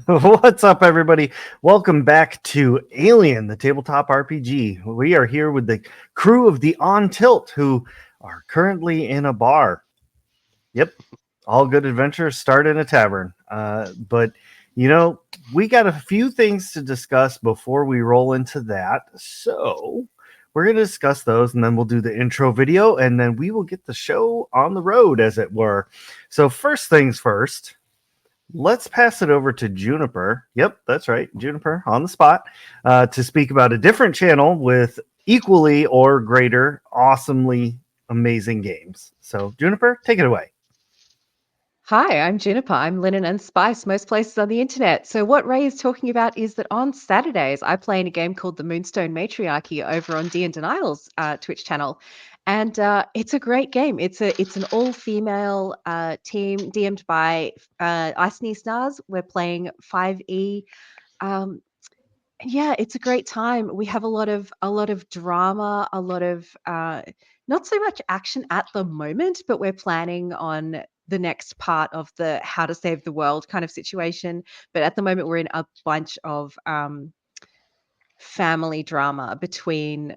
What's up, everybody? Welcome back to Alien, the tabletop RPG. We are here with the crew of the On Tilt, who are currently in a bar. Yep, all good adventures start in a tavern. But, we got a few things to discuss before we roll into that. So we're going to discuss those, and then we'll do the intro video, and then we will get the show on the road, as it were. So first things first. Let's pass it over to Juniper. Yep, that's right. Juniper on the spot to speak about a different channel with equally or greater, awesomely amazing games. So, Juniper, take it away. Hi, I'm Juniper. I'm Linen and Spice, most places on the internet. So, what Ray is talking about is that on Saturdays, I play in a game called the Moonstone Matriarchy over on D and Denial's Twitch channel, and it's a great game. It's an all-female team DM'd by Ice Knee Stars. We're playing 5e. Um, yeah, it's a great time. We have a lot of drama, a lot of not so much action at the moment, but we're planning on the next part of the how to save the world kind of situation. But at the moment, we're in a bunch of family drama between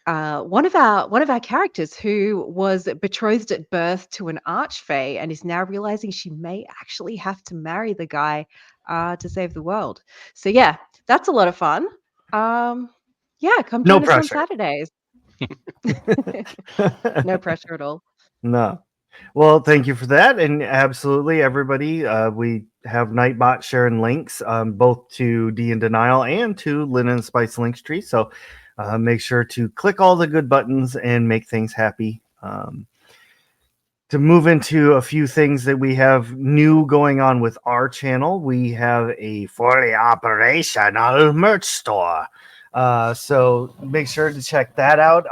one of our characters who was betrothed at birth to an archfey and is now realizing she may actually have to marry the guy to save the world. So yeah, that's a lot of fun. Yeah, come No join us on pressure. Saturdays. No pressure at all. No. Well, thank you for that. And absolutely, everybody, we have Nightbot sharing links both to D and Denial and to Linen and Spice Linktree. So make sure to click all the good buttons and make things happy. To move into a few things that we have new going on with our channel, we have a fully operational merch store. So make sure to check that out.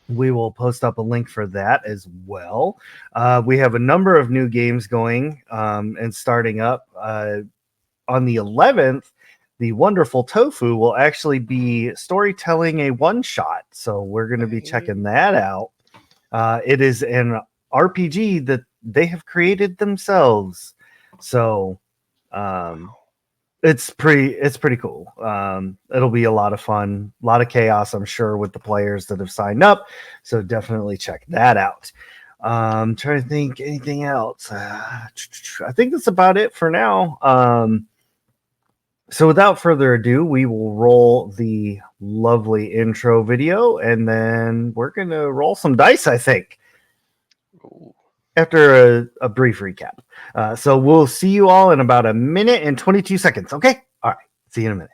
We will post up a link for that as well. We have a number of new games going and starting up. On the 11th, the Wonderful Tofu will actually be storytelling a one-shot. So we're going to be checking that out. It is an RPG that they have created themselves. So it's pretty cool. It'll be a lot of fun, a lot of chaos, I'm sure, with the players that have signed up. So definitely check that out. Trying to think anything else. I think that's about it for now. So without further ado, we will roll the lovely intro video, and then we're gonna roll some dice, I think. After a brief recap. So we'll see you all in about a minute and 22 seconds. Okay? All right. See you in a minute.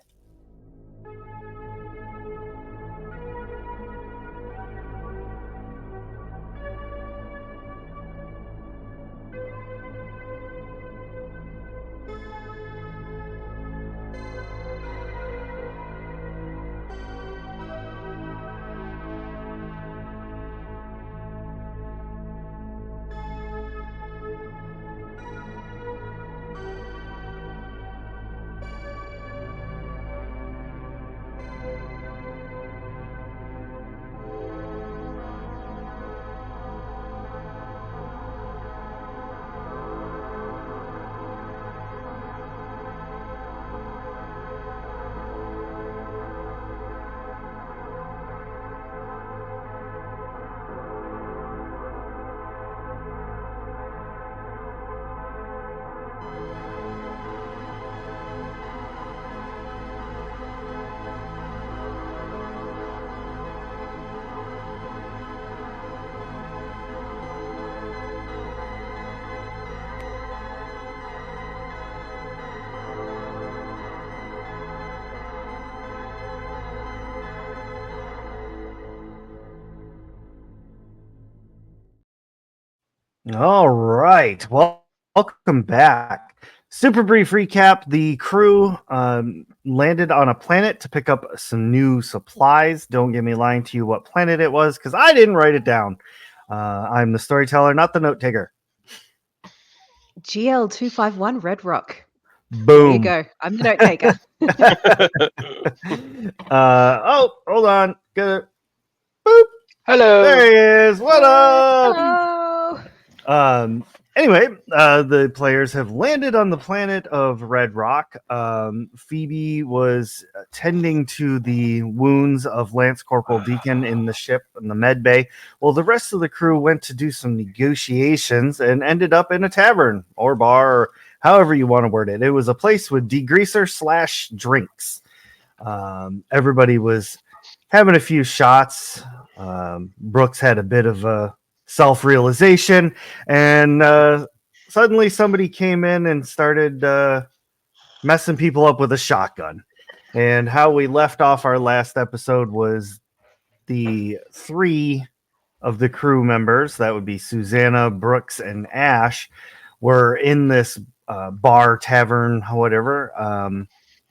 All right. Well, welcome back. Super brief recap. The crew landed on a planet to pick up some new supplies. Don't get me lying to you what planet it was, because I didn't write it down. I'm the storyteller, not the note taker. GL251 Red Rock. Boom. There you go. I'm the note taker. Hold on. Good. Boop. Hello. There he is. What up? Hello. Anyway, the players have landed on the planet of Red Rock. Phoebe was tending to the wounds of Lance Corporal Deacon in the ship in the med bay. Well, the rest of the crew went to do some negotiations and ended up in a tavern or bar, or however you want to word it. It was a place with degreaser / drinks. Everybody was having a few shots. Brooks had a bit of a self-realization, and suddenly somebody came in and started messing people up with a shotgun. And how we left off our last episode was the 3 of the crew members, that would be Susanna, Brooks, and Ash, were in this bar, tavern, whatever,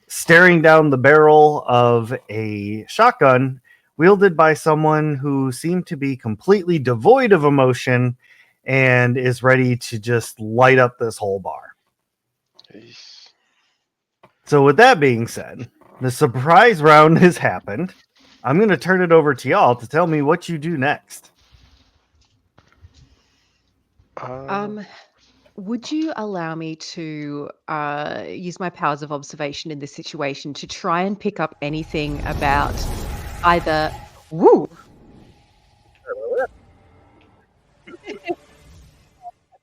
staring down the barrel of a shotgun wielded by someone who seemed to be completely devoid of emotion and is ready to just light up this whole bar. Jeez. So with that being said, the surprise round has happened. I'm going to turn it over to y'all to tell me what you do next. Would you allow me to use my powers of observation in this situation to try and pick up anything about either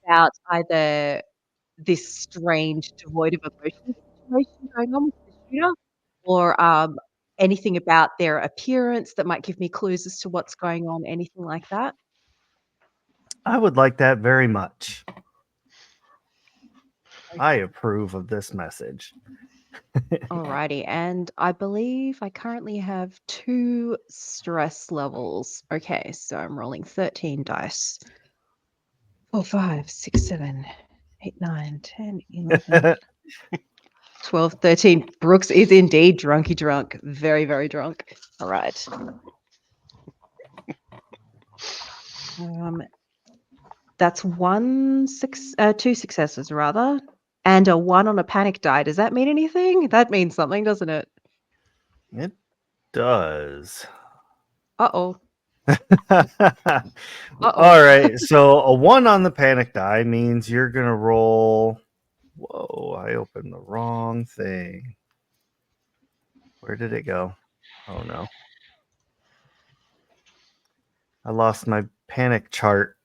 about either this strange devoid of emotion situation going on with the shooter, or anything about their appearance that might give me clues as to what's going on, anything like that? I would like that very much. I approve of this message. Alrighty, and I believe I currently have 2 stress levels. Okay, so I'm rolling 13 dice. 4, 5, 6, 7, 8, 9, 10, 11, 12, 13. Brooks is indeed drunky drunk. Very, very drunk. All right. That's 2 successes, rather, and a 1 on a panic die. Does that mean anything? That means something, doesn't it? It does. Uh-oh. All right, so a 1 on the panic die means you're gonna roll. Whoa, I opened the wrong thing. Where did it go? Oh no, I lost my panic chart.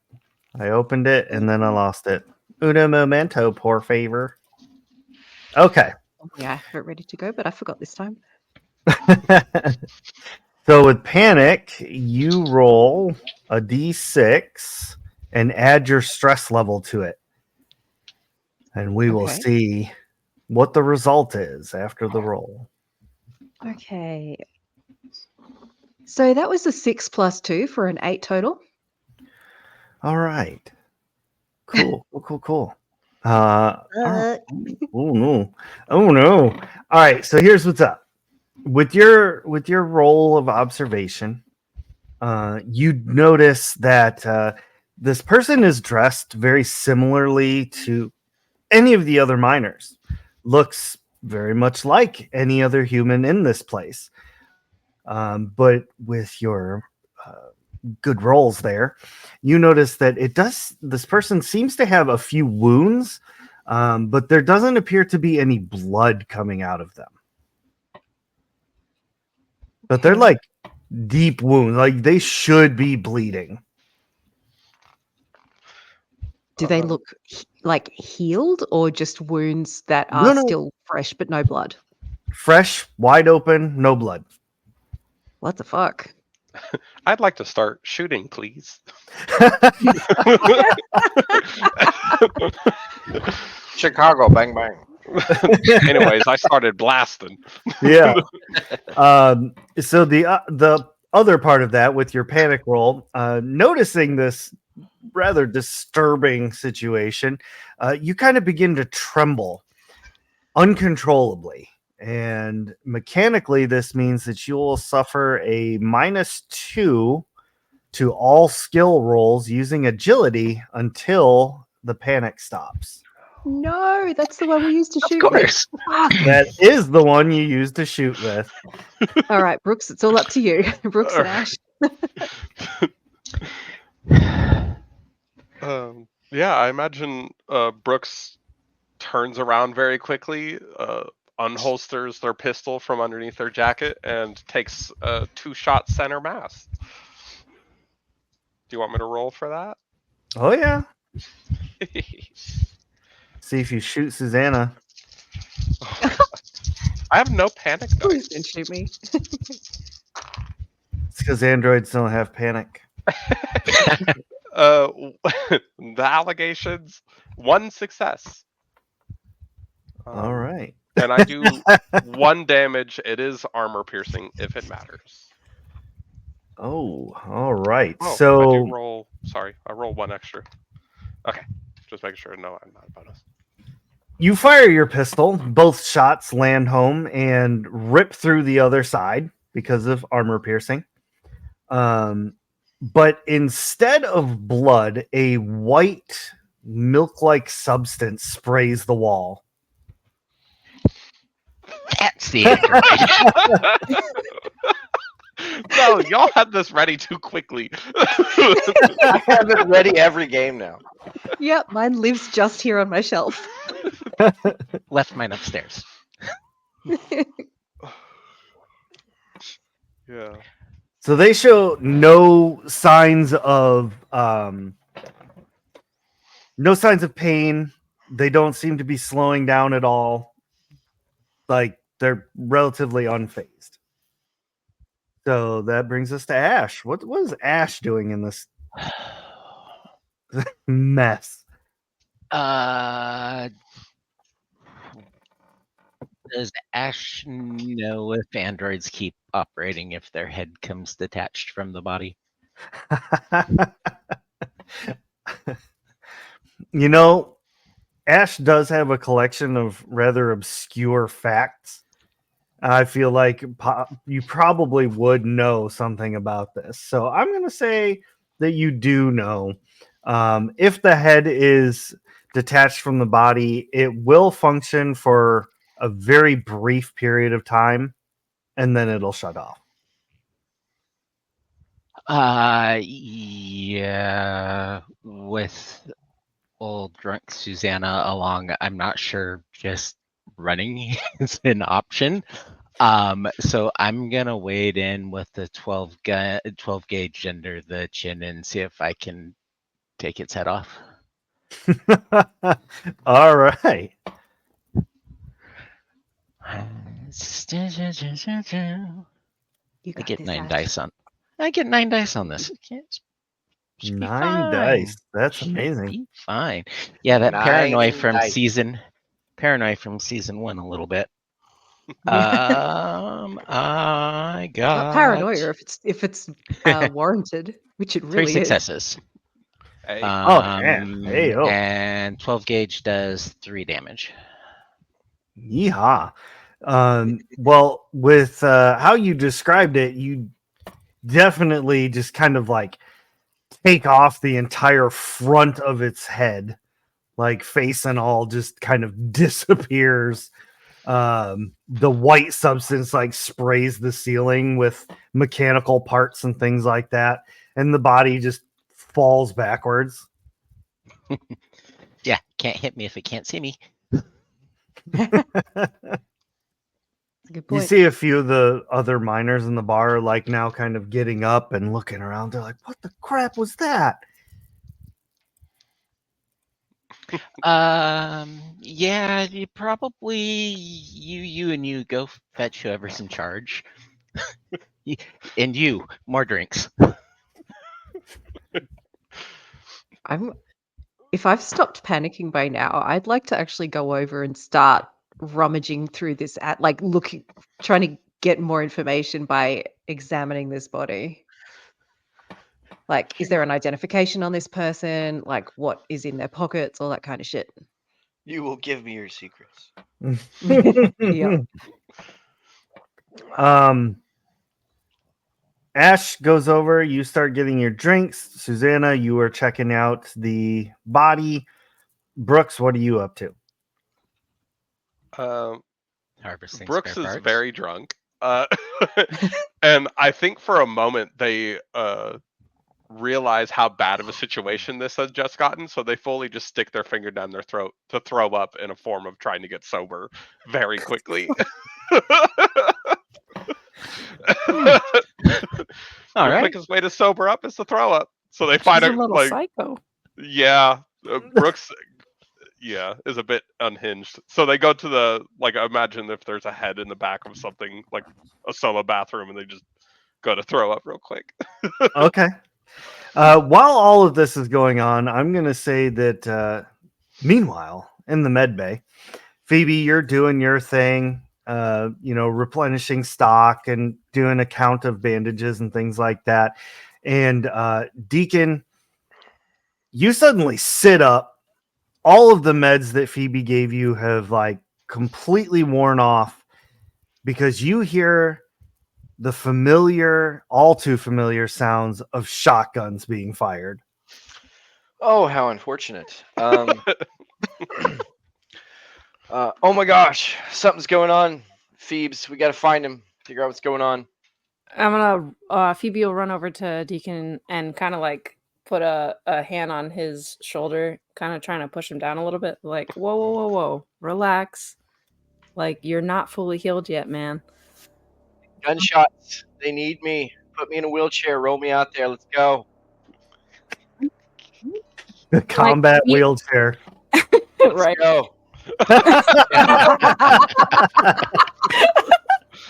I opened it and then I lost it. Uno momento, por favor. Okay. Yeah, I have it ready to go, but I forgot this time. So with panic, you roll a d6 and add your stress level to it. And we will Okay. see what the result is after the roll. Okay. So that was a 6 plus 2 for an 8 total. All right. Cool. Cool. Oh no. Oh no. All right, so here's what's up. With your roll of observation, you notice that this person is dressed very similarly to any of the other miners. Looks very much like any other human in this place. But with your good rolls there, you notice that this person seems to have a few wounds, but there doesn't appear to be any blood coming out of them. But they're like deep wounds, like they should be bleeding. Do they look like healed, or just wounds that are still fresh but no blood? Fresh, wide open, no blood. What the fuck? I'd like to start shooting, please. Chicago, bang bang. Anyways, I started blasting. Yeah. So the other part of that with your panic roll, noticing this rather disturbing situation, you kind of begin to tremble uncontrollably. And mechanically, this means that you will suffer a -2 to all skill rolls using agility until the panic stops. No, that's the one we used to shoot Of with. course. Fuck. That is the one you use to shoot with. All right, Brooks, it's all up to you. Brooks and Ash. Yeah, I imagine Brooks turns around very quickly, unholsters their pistol from underneath their jacket, and takes a 2-shot center mass. Do you want me to roll for that? Oh yeah. See if you shoot Susanna. I have no panic Please dice. don't shoot me. It's because androids don't have panic. Uh, the allegations, 1 success. All right. And I do 1 damage. It is armor piercing if it matters. Oh, all right. Oh, I So do roll. Sorry, I roll 1 extra. Okay, just making sure. No, I'm not a bonus. you fire your pistol. Both shots land home and rip through the other side because of armor piercing. But instead of blood, a white milk-like substance sprays the wall. That's the android. No, y'all had this ready too quickly. I have it ready every game now. Yep, mine lives just here on my shelf. Left mine upstairs. Yeah. So they show no signs of pain. They don't seem to be slowing down at all. Like they're relatively unfazed. So that brings us to Ash. What is Ash doing in this mess? Does Ash know if androids keep operating if their head comes detached from the body? You know, Ash does have a collection of rather obscure facts. I feel like you probably would know something about this. So I'm going to say that you do know. If the head is detached from the body, it will function for a very brief period of time and then it'll shut off. Yeah, with old drunk Susanna along, I'm not sure just running is an option. So I'm gonna wade in with the 12 gauge under the chin and see if I can take its head off. All right. You I got get this, 9 Ash. dice on. I get 9 dice on this. Should be 9 fine. dice. That's Should amazing. be fine. Yeah, that 9 paranoia from dice. season 1 a little bit. I got Not paranoia if it's warranted, which it 3 really is. successes. Hey. Oh, man. Hey, oh. And 12 gauge does 3 damage. Yeehaw. Well, with how you described it, you definitely just kind of like take off the entire front of its head, like face and all just kind of disappears. The white substance like sprays the ceiling with mechanical parts and things like that, and the body just falls backwards. Yeah, can't hit me if it can't see me. Good You point. see a few of the other miners in the bar like now kind of getting up and looking around. They're like, what the crap was that? Yeah, you probably you go fetch whoever's in charge. And you, more drinks. If I've stopped panicking by now, I'd like to actually go over and start rummaging through this trying to get more information by examining this body. Like, is there an identification on this person? Like, what is in their pockets? All that kind of shit. You will give me your secrets. Yeah. Ash goes over. You start getting your drinks. Susanna, you are checking out the body. Brooks, what are you up to? Harvesting Brooks spare is parts. very drunk. And I think for a moment they realize how bad of a situation this has just gotten, so they fully just stick their finger down their throat to throw up in a form of trying to get sober very quickly. All The right. quickest way to sober up is to throw up. So they find She's it a little like, psycho. yeah, Brooks, yeah, is a bit unhinged. So they go to the, like, imagine if there's a head in the back of something like a solo bathroom, and they just go to throw up real quick. Okay. While all of this is going on, I'm going to say that meanwhile, in the med bay, Phoebe, you're doing your thing, replenishing stock and doing a count of bandages and things like that. And Deacon, you suddenly sit up. All of the meds that Phoebe gave you have like completely worn off because you hear the familiar, all too familiar sounds of shotguns being fired. Oh, how unfortunate. Oh my gosh, something's going on. Phoebes, we gotta find him. Figure out what's going on. I'm gonna Phoebe will run over to Deacon and kind of like put a hand on his shoulder, kind of trying to push him down a little bit. Like, whoa, relax. Like, you're not fully healed yet, man. Gunshots. They need me. Put me in a wheelchair. Roll me out there. Let's go. The combat you- wheelchair. Let's Right. go.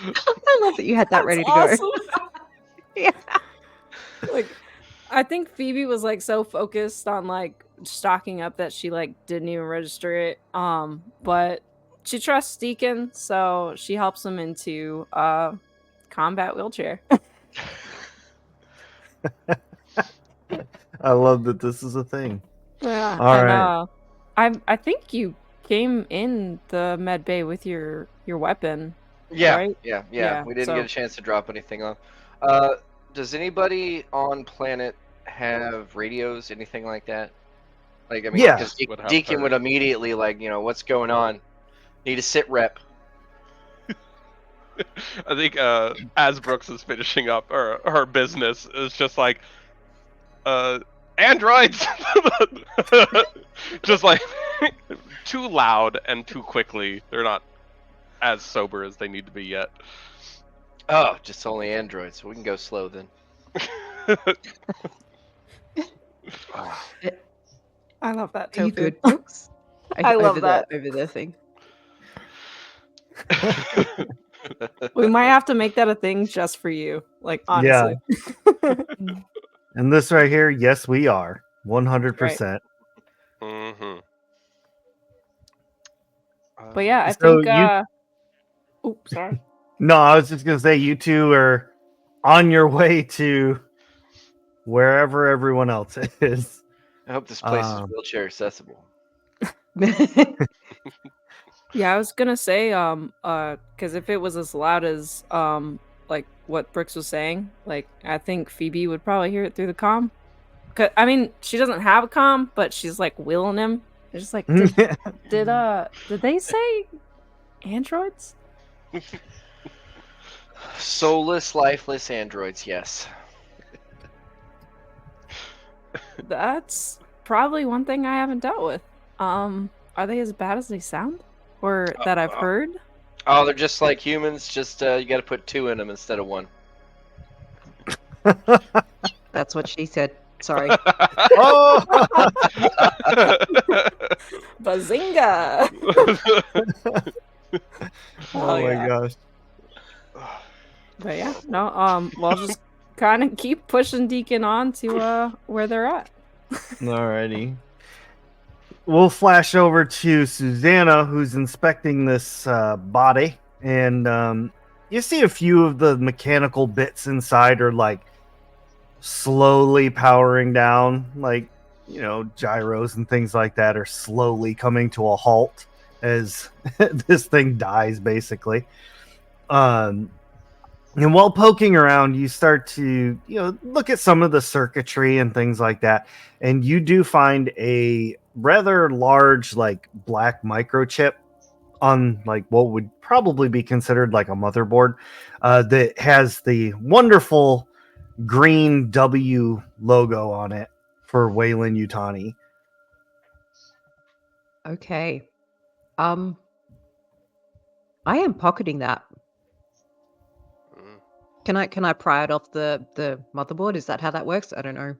I love that you had that ready to go. That's awesome. Yeah. Like, I think Phoebe was like so focused on like stocking up that she like didn't even register it. But she trusts Deacon, so she helps him into combat wheelchair. I love that this is a thing. Yeah. All and, right. I think you came in the med bay with your weapon. Yeah, Right? yeah. Yeah, We didn't so- get a chance to drop anything off. Does anybody on planet have radios, anything like that? Like, I mean, Yeah. because Would have Deacon her. would immediately like, what's going on? Need a sit rep. I think as Brooks is finishing up her business, it's just like, androids, just like too loud and too quickly. They're not as sober as they need to be yet. Oh, just only androids. We can go slow then. I love that. Are you Tofu. good, Brooks? I love over that. over the thing. We might have to make that a thing just for you. Like, honestly. And this right here, yes, we are 100%. Mm-hmm. But yeah, I So think. Oops, sorry. No, I was just gonna say you two are on your way to wherever everyone else is. I hope this place is Um, wheelchair accessible. Yeah, I was gonna say, because if it was as loud as, like what Brooks was saying, like I think Phoebe would probably hear it through the comm. I mean, she doesn't have a comm, but she's like willing him. It's just like, did they say androids? Soulless, lifeless androids, yes. That's probably one thing I haven't dealt with. Are they as bad as they sound, or that I've heard? Oh, they're just like humans, just you gotta put 2 in them instead of 1. That's what she said. Sorry. Oh! Bazinga! Oh my yeah. gosh. But yeah, no, we'll just kind of keep pushing Deacon on to where they're at. Alrighty. We'll flash over to Susanna, who's inspecting this body, and you see a few of the mechanical bits inside are like slowly powering down, like gyros and things like that are slowly coming to a halt as this thing dies, basically. And while poking around, you start to look at some of the circuitry and things like that, and you do find a rather large like black microchip on like what would probably be considered like a motherboard that has the wonderful green W logo on it for Wayland Utani. Okay. I am pocketing that. Mm. Can I pry it off the motherboard? Is that how that works? I don't know.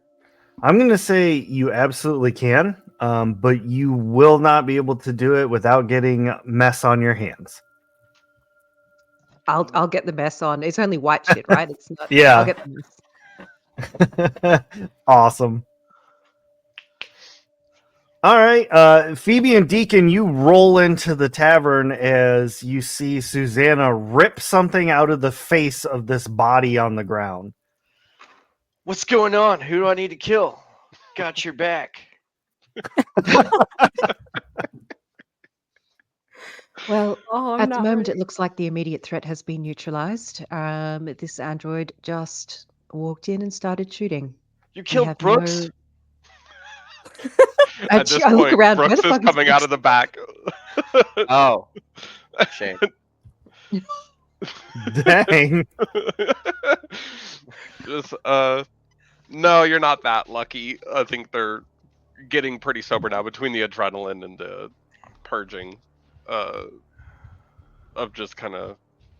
I'm going to say you absolutely can, but you will not be able to do it without getting mess on your hands. I'll get the mess on. It's only white shit, right? It's not. Yeah. I'll get the mess. Awesome. All right, Phoebe and Deacon, you roll into the tavern as you see Susanna rip something out of the face of this body on the ground. What's going on? Who do I need to kill? Got your back. Well, Oh, I'm at the not moment, it ready. looks like the immediate threat has been neutralized. This android just walked in and started shooting. You We killed have Brooks? no. At this I look point, around. Where Brooks the is fuck is coming out Brooks? of the back. Oh, shame. Dang. Just no, you're not that lucky. I think they're getting pretty sober now between the adrenaline and the purging of just kind of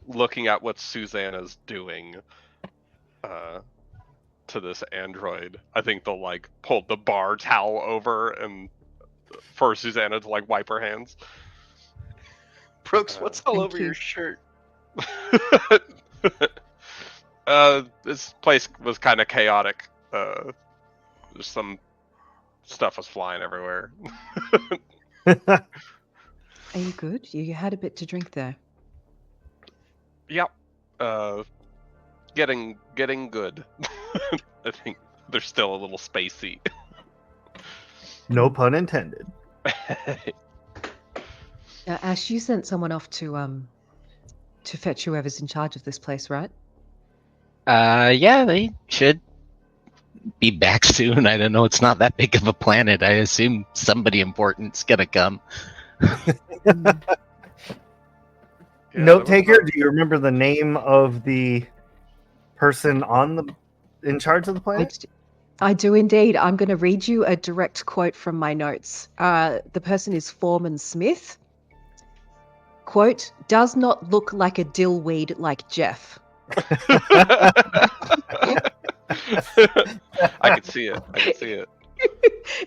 looking at what Susanna's doing to this android. I think they'll like pull the bar towel over and for Susanna to like wipe her hands. Brooks, what's all Thank over you. your shirt? This place was kind of chaotic. Just some stuff was flying everywhere. Are you good? You had a bit to drink there. Yep. Getting good. I think they're still a little spacey. No pun intended. Ash, you sent someone off to fetch whoever's in charge of this place, right? Yeah, they should be back soon. I don't know. It's not that big of a planet. I assume somebody important's gonna come. Yeah, Note there was taker, a- do you remember the name of the person in charge of the I planet? d- I do indeed. I'm going to read you a direct quote from my notes. The person is Foreman Smith. Quote, does not look like a dillweed like Jeff. I could see it. I could see it.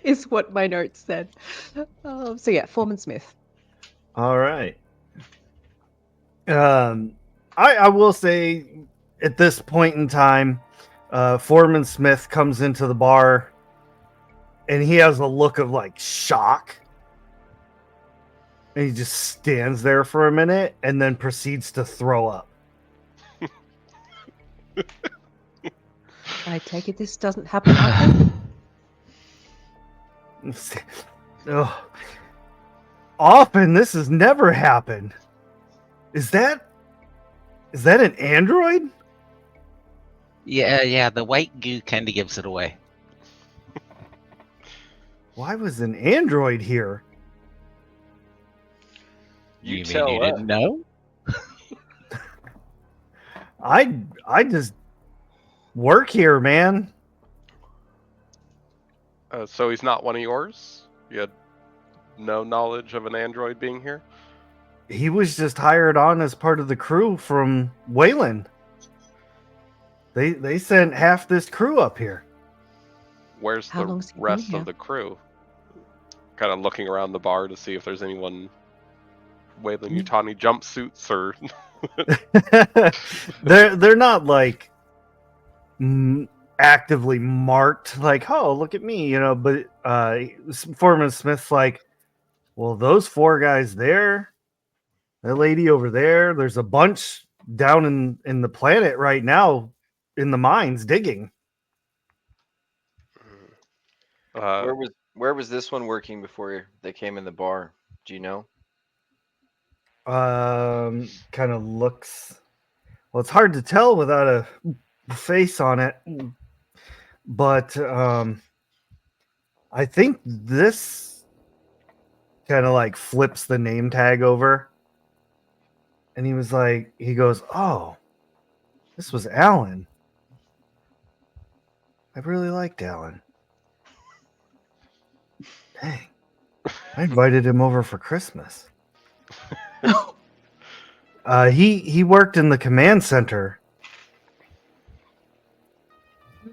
Is what my notes said. So yeah, Foreman Smith. All right. I will say at this point in time, Foreman Smith comes into the bar and he has a look of like shock. And he just stands there for a minute and then proceeds to throw up. I take it this doesn't happen often. Ugh. Often this has never happened. Is that an android? Yeah, the white goo kind of gives it away. Why was an android here? You mean tell you us. didn't know? I just work here, man. So he's not one of yours? You had no knowledge of an android being here? He was just hired on as part of the crew from Wayland. They sent half this crew up here. Where's How the long's he been rest here? of the crew? Kind of looking around the bar to see if there's anyone Wayland Utani jumpsuits or they're not like actively marked like, oh, look at me, but Foreman Smith's like, well, those four guys there, that lady over there's a bunch down in the planet right now in the mines digging. Where was this one working before they came in the bar? Do you know? Kind of looks, well, it's hard to tell without a face on it, but I think this kind of like flips the name tag over, and he goes, oh, this was Alan. I really liked Alan. Dang. I invited him over for Christmas. He worked in the command center.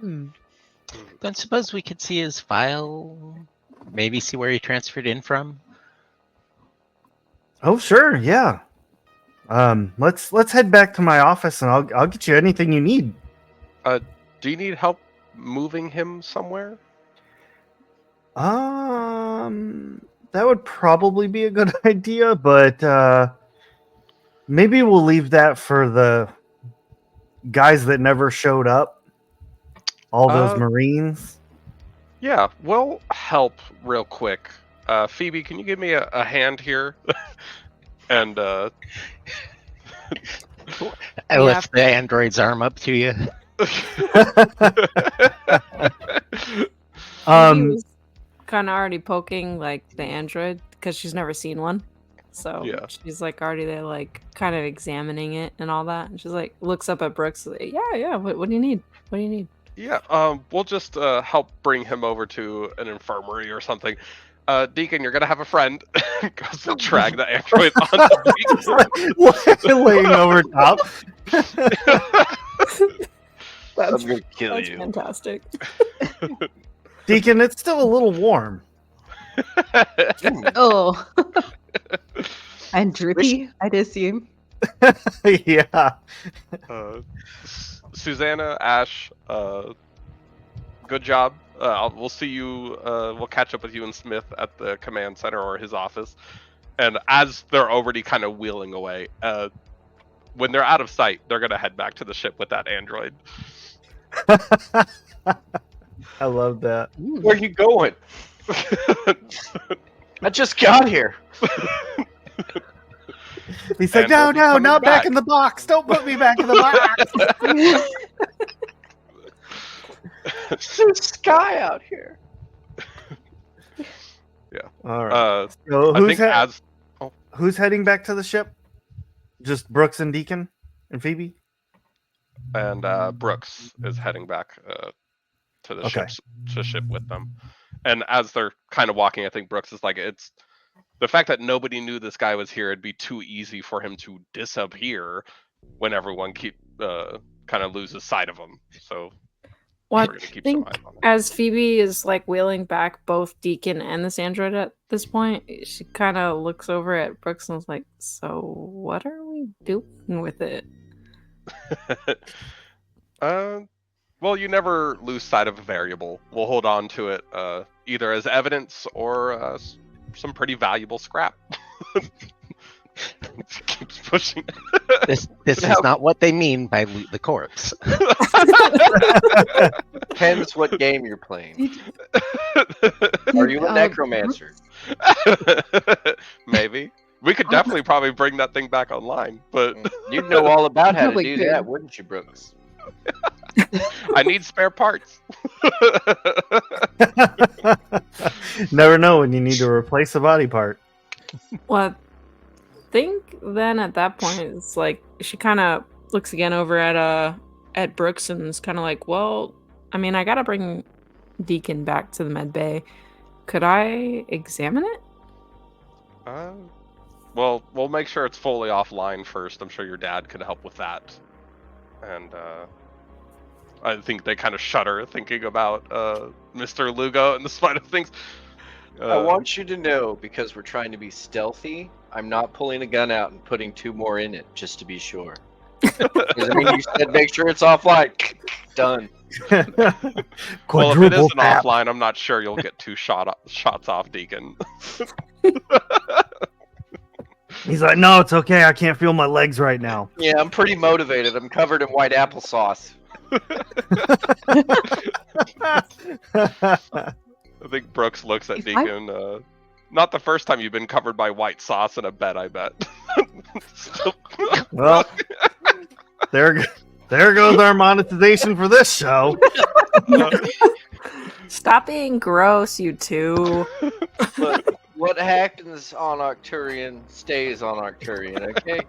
Don't suppose we could see his file? Maybe see where he transferred in from? Oh, sure, yeah. Let's head back to my office and I'll get you anything you need. Do you need help moving him somewhere? That would probably be a good idea, but maybe we'll leave that for the guys that never showed up. All those Marines. Yeah, we'll help real quick. Phoebe, can you give me a hand here? And I lift the android's arm up to you. He was kind of already poking like the android because she's never seen one, so Yeah. she's like already there, like kind of examining it and all that. And she's like looks up at Brooks. Like, yeah. What do you need? What do you need? yeah, we'll just help bring him over to an infirmary or something. Deacon, you're gonna have a friend. Goes to drag the android onto Deacon. Laying over top. I'm gonna kill That's you. fantastic. Deacon, it's still a little warm. Oh. And drippy, I'd assume. Yeah. Susanna, Ash, good job. We'll see you. We'll catch up with you and Smith at the command center or his office. And as they're already kind of wheeling away, when they're out of sight, they're gonna head back to the ship with that android. I love that. Where are you going? I just got here. He's like, And we'll be no, coming not back back." in the box. Don't put me back in the box. There's sky out here. All right. So I think who's heading back to the ship? Just Brooks and Deacon and Phoebe? and Brooks is heading back to the ship with them. And as they're kind of walking, I think Brooks is like, it's the fact that nobody knew this guy was here. It'd be too easy for him to disappear when everyone kind of loses sight of him. So Well, we're gonna I keep think some eyes on him. as Phoebe is like wheeling back both Deacon and this android at this point, she kind of looks over at Brooks and is like, "So what are we doing with it?" Well, you never lose sight of a variable. We'll hold on to it either as evidence or some pretty valuable scrap. Keeps pushing. This is not what they mean by loot the corpse. Depends what game you're playing. Are you a necromancer? Maybe. We could definitely probably bring that thing back online, but You'd know all about how to Probably do could. that, wouldn't you, Brooks? I need spare parts. Never know when you need to replace a body part. Well, I think then at that point it's like she kind of looks again over at Brooks and is kind of like, "Well, I mean, I gotta bring Deacon back to the med bay. Could I examine it?" Well, we'll make sure it's fully offline first. I'm sure your dad could help with that. And I think they kind of shudder thinking about Mr. Lugo and the spine of things. I want you to know, because we're trying to be stealthy, I'm not pulling a gun out and putting 2 more in it, just to be sure. 'Cause, I mean, you said make sure it's offline. Done. Well, if it Quadruple isn't tap. offline, I'm not sure you'll get 2 shots off Deacon. He's like, no, it's okay. I can't feel my legs right now. Yeah, I'm pretty motivated. I'm covered in white applesauce. I think Brooks looks at If I- Deacon. Not the first time you've been covered by white sauce in a bed, I bet. Still- Well, there goes our monetization for this show. Stop being gross, you two. Look, what happens on Arcturian stays on Arcturian, okay?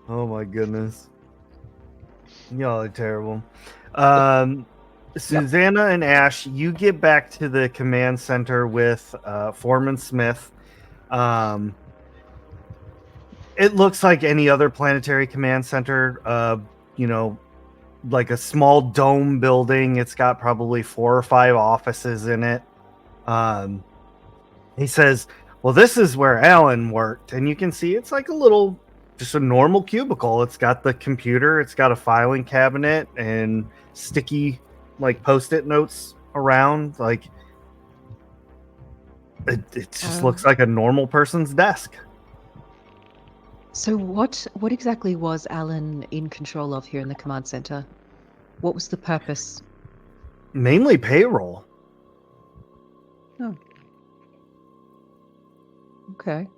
Oh my goodness. Y'all are terrible. Susanna and Ash, you get back to the command center with Foreman Smith. It looks like any other planetary command center. Like a small dome building. It's got probably 4 or 5 offices in it. He says, well, this is where Alan worked. And you can see it's like just a normal cubicle. It's got the computer. It's got a filing cabinet and sticky like Post-it notes around. Like it just looks like a normal person's desk. So what exactly was Alan in control of here in the command center? What was the purpose? Mainly payroll. Oh. Okay.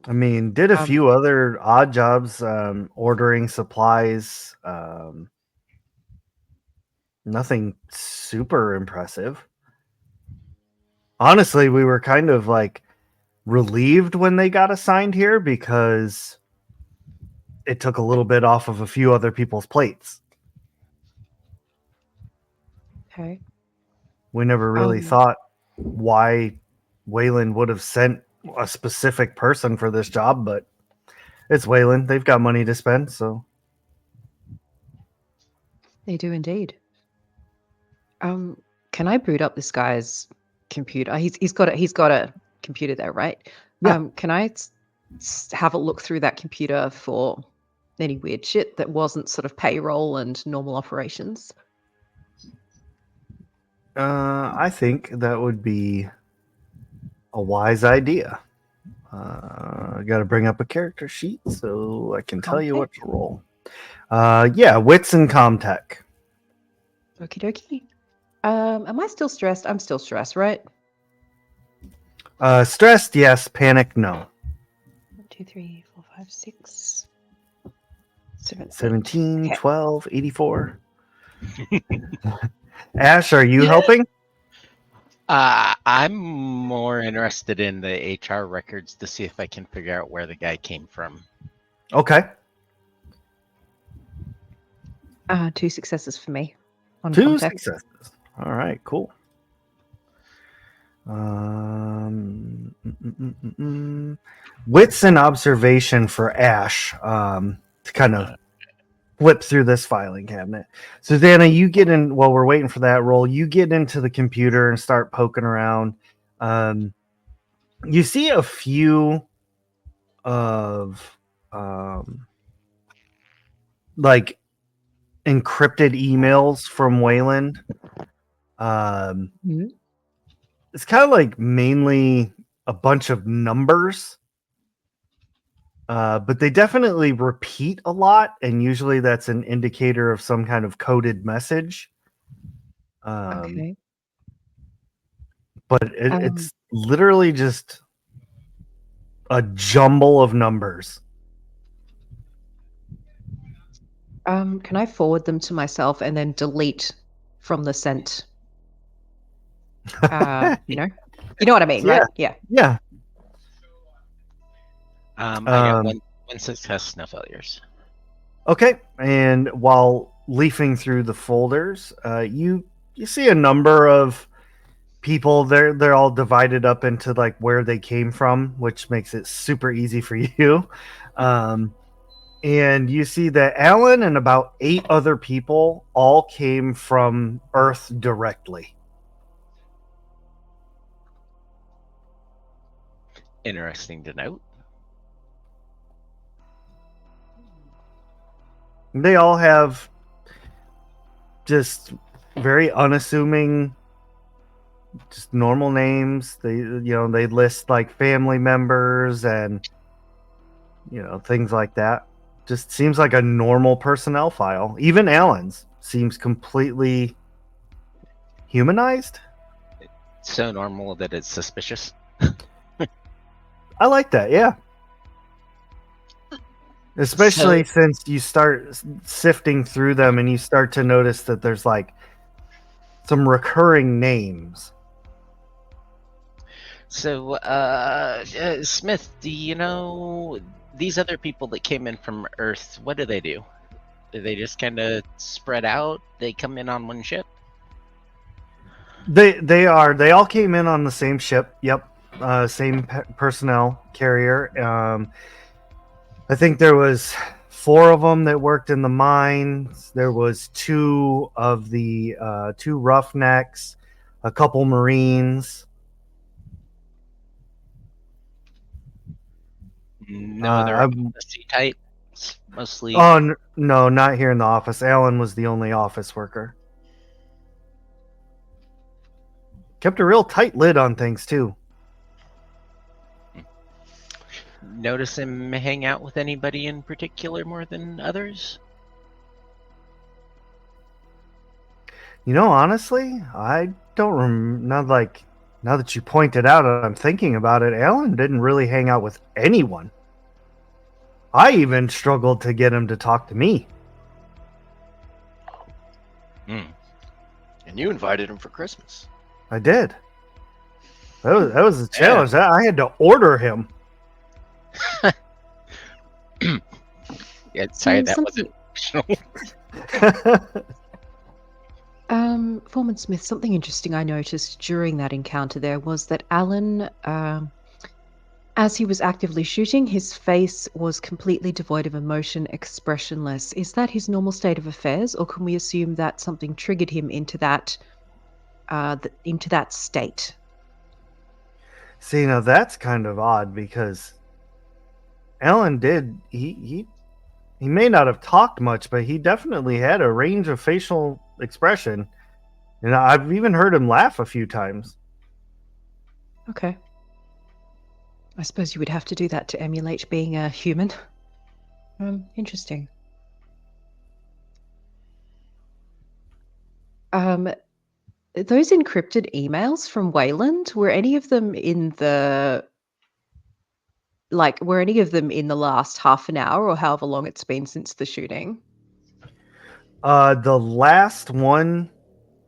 I mean, did a few other odd jobs, ordering supplies. Nothing super impressive. Honestly, we were kind of like relieved when they got assigned here because it took a little bit off of a few other people's plates. Okay. We never really thought why Wayland would have sent a specific person for this job, but it's Wayland. They've got money to spend, so They do indeed. Can I boot up this guy's computer? He's got a computer there, right? Yeah. Can I have a look through that computer for any weird shit that wasn't sort of payroll and normal operations? I think that would be a wise idea. I got to bring up a character sheet so I can tell you what to roll. Wits and Comtech. Okie dokie. Am I still stressed? I'm still stressed, right? Stressed, yes. Panic, no. 1, 2, 3, 4, 5, 6, 7, 17, Okay. 12, 84. Ash, are you helping? I'm more interested in the HR records to see if I can figure out where the guy came from. Okay. 2 successes for me on 2 context. successes. All right, cool. Wits and observation for Ash to kind of flip through this filing cabinet. Susanna, you get in while we're waiting for that roll. You get into the computer and start poking around. You see a few of like encrypted emails from Wayland. It's kind of like mainly a bunch of numbers, but they definitely repeat a lot, and usually that's an indicator of some kind of coded message. Okay. But it's literally just a jumble of numbers. Can I forward them to myself and then delete from the sent? You know what I mean, right? Yeah. Yeah. I got one success, no failures. Okay, and while leafing through the folders, you see a number of people. They're all divided up into like where they came from, which makes it super easy for you. And you see that Alan and about 8 other people all came from Earth directly. Interesting to note. They all have just very unassuming, just normal names. They list like family members and things like that. Just seems like a normal personnel file. Even Alan's seems completely humanized. So normal that it's suspicious. I like that, yeah. Especially since you start sifting through them and you start to notice that there's like some recurring names. So, Smith, do you know these other people that came in from Earth? What do they do? Do they just kind of spread out? They come in on one ship? They all came in on the same ship. Yep, same personnel carrier. I think there was 4 of them that worked in the mines. There was 2 of the 2 roughnecks, a couple Marines. No other sea types, mostly. Oh no, not here in the office. Alan was the only office worker. Kept a real tight lid on things too. Notice him hang out with anybody in particular more than others? You know, honestly, I don't remember. Now that you pointed out, I'm thinking about it. Alan didn't really hang out with anyone. I even struggled to get him to talk to me. And you invited him for Christmas. I did. That was a challenge. I had to order him. Yeah, sorry, that Something- wasn't. Foreman Smith, something interesting I noticed during that encounter there was that Alan, as he was actively shooting, his face was completely devoid of emotion, expressionless. Is that his normal state of affairs, or can we assume that something triggered him into that state? See, now that's kind of odd because Alan did. He may not have talked much, but he definitely had a range of facial expression, and I've even heard him laugh a few times. Okay. I suppose you would have to do that to emulate being a human. Interesting. Those encrypted emails from Wayland, were any of them in the last half an hour or however long it's been since the shooting? The last one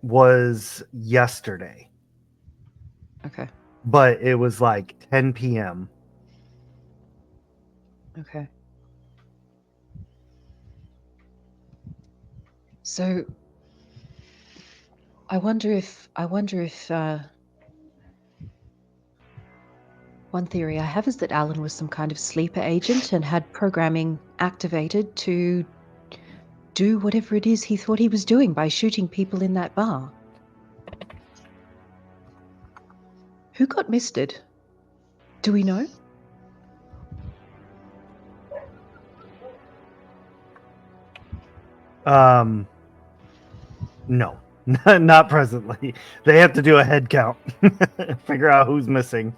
was yesterday, Okay. but it was like 10 p.m. Okay. So I wonder if one theory I have is that Alan was some kind of sleeper agent and had programming activated to do whatever it is he thought he was doing by shooting people in that bar. Who got misted? Do we know? No, not presently. They have to do a head count, figure out who's missing.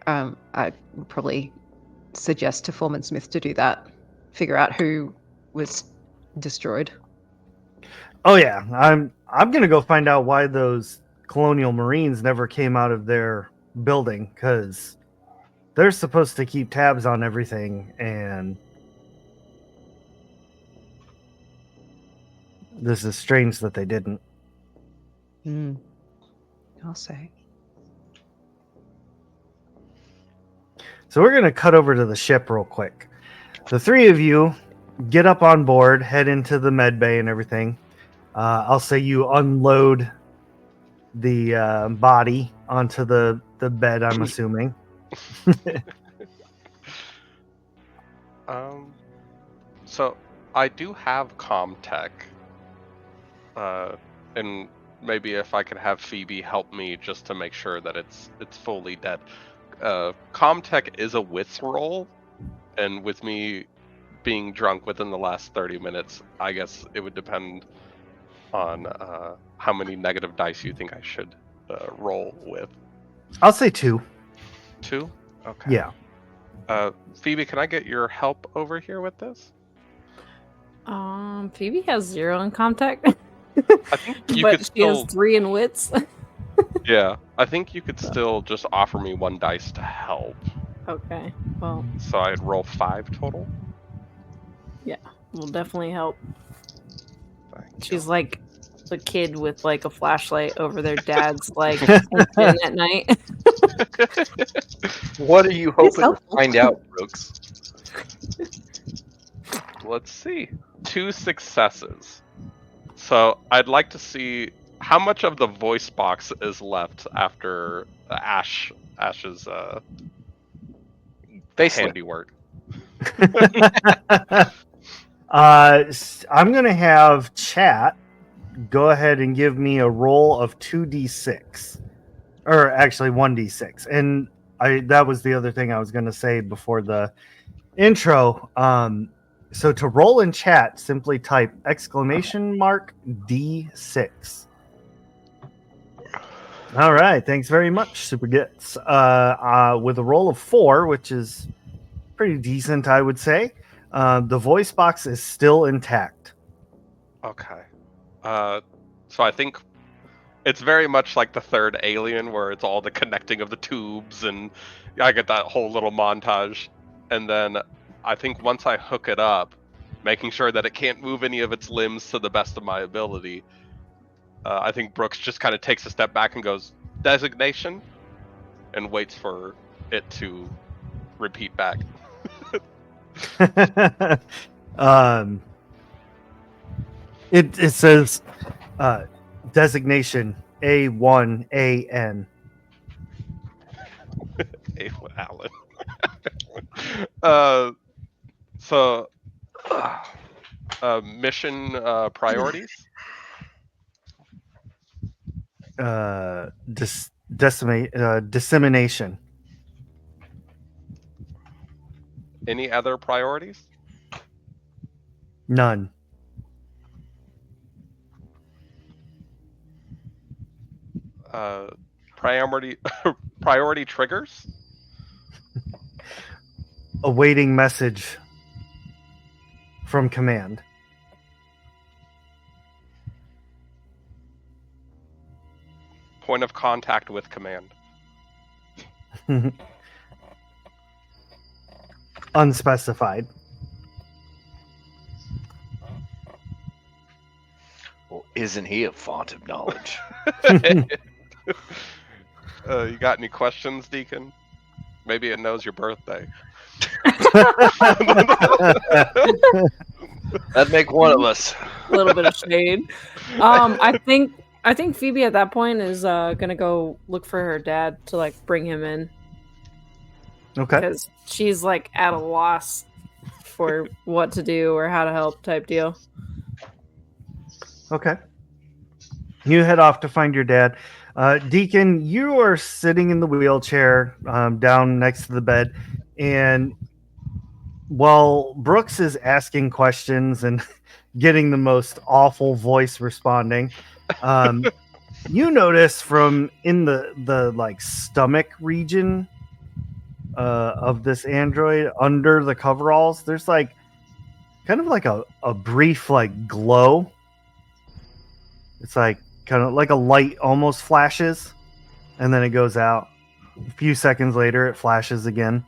I'd probably suggest to Foreman Smith to do that. Figure out who was destroyed. Oh yeah, I'm gonna go find out why those Colonial Marines never came out of their building, because they're supposed to keep tabs on everything, and this is strange that they didn't. I'll say. So we're gonna cut over to the ship real quick. The 3 of you get up on board, head into the med bay and everything. I'll say you unload the body onto the bed, I'm assuming. So I do have Comtech, and maybe if I could have Phoebe help me just to make sure that it's fully dead. Comtech is a wits roll, and with me being drunk within the last 30 minutes, I guess it would depend on how many negative dice you think I should roll with. I'll say 2. 2? Okay. Yeah. Phoebe, can I get your help over here with this? Phoebe has 0 in Comtech. I think you but could she still. has 3 in wits. Yeah, I think you could still just offer me 1 dice to help. Okay, well, So I'd roll 5 total. will definitely help. Thank She's you. like the kid with like a flashlight over their dad's like at night. What are you hoping to helpful. find out, Brooks? let's see. 2 successes. So I'd like to see how much of the voice box is left after Ash's Facelift. handiwork. I'm gonna have chat go ahead and give me a roll of 2d6, or actually 1d6. And that was the other thing I was gonna say before the intro. So to roll in chat, simply type !D6. All right, thanks very much, Super Gets. With a roll of 4, which is pretty decent, I would say. The voice box is still intact. Okay. So I think it's very much like the third Alien, where it's all the connecting of the tubes, and I get that whole little montage. And then I think once I hook it up, making sure that it can't move any of its limbs to the best of my ability, I think Brooks just kind of takes a step back and goes, "Designation," and waits for it to repeat back. It says designation A1AN. Alan. So mission priorities. Dissemination. Any other priorities? None. Priority triggers. Awaiting message from command. Point of contact with command. Unspecified. Well, isn't he a font of knowledge? You got any questions, Deacon? Maybe it knows your birthday. That'd make one of us. A little bit of shade. I think Phoebe at that point is gonna go look for her dad to like bring him in, Okay. because she's like at a loss for what to do or how to help type deal. Okay. You head off to find your dad. Deacon, you are sitting in the wheelchair down next to the bed. And while Brooks is asking questions and getting the most awful voice responding, you notice from in the like stomach region of this android under the coveralls, there's like kind of like a brief like glow. It's like kind of like a light almost flashes, and then it goes out. A few seconds later, it flashes again.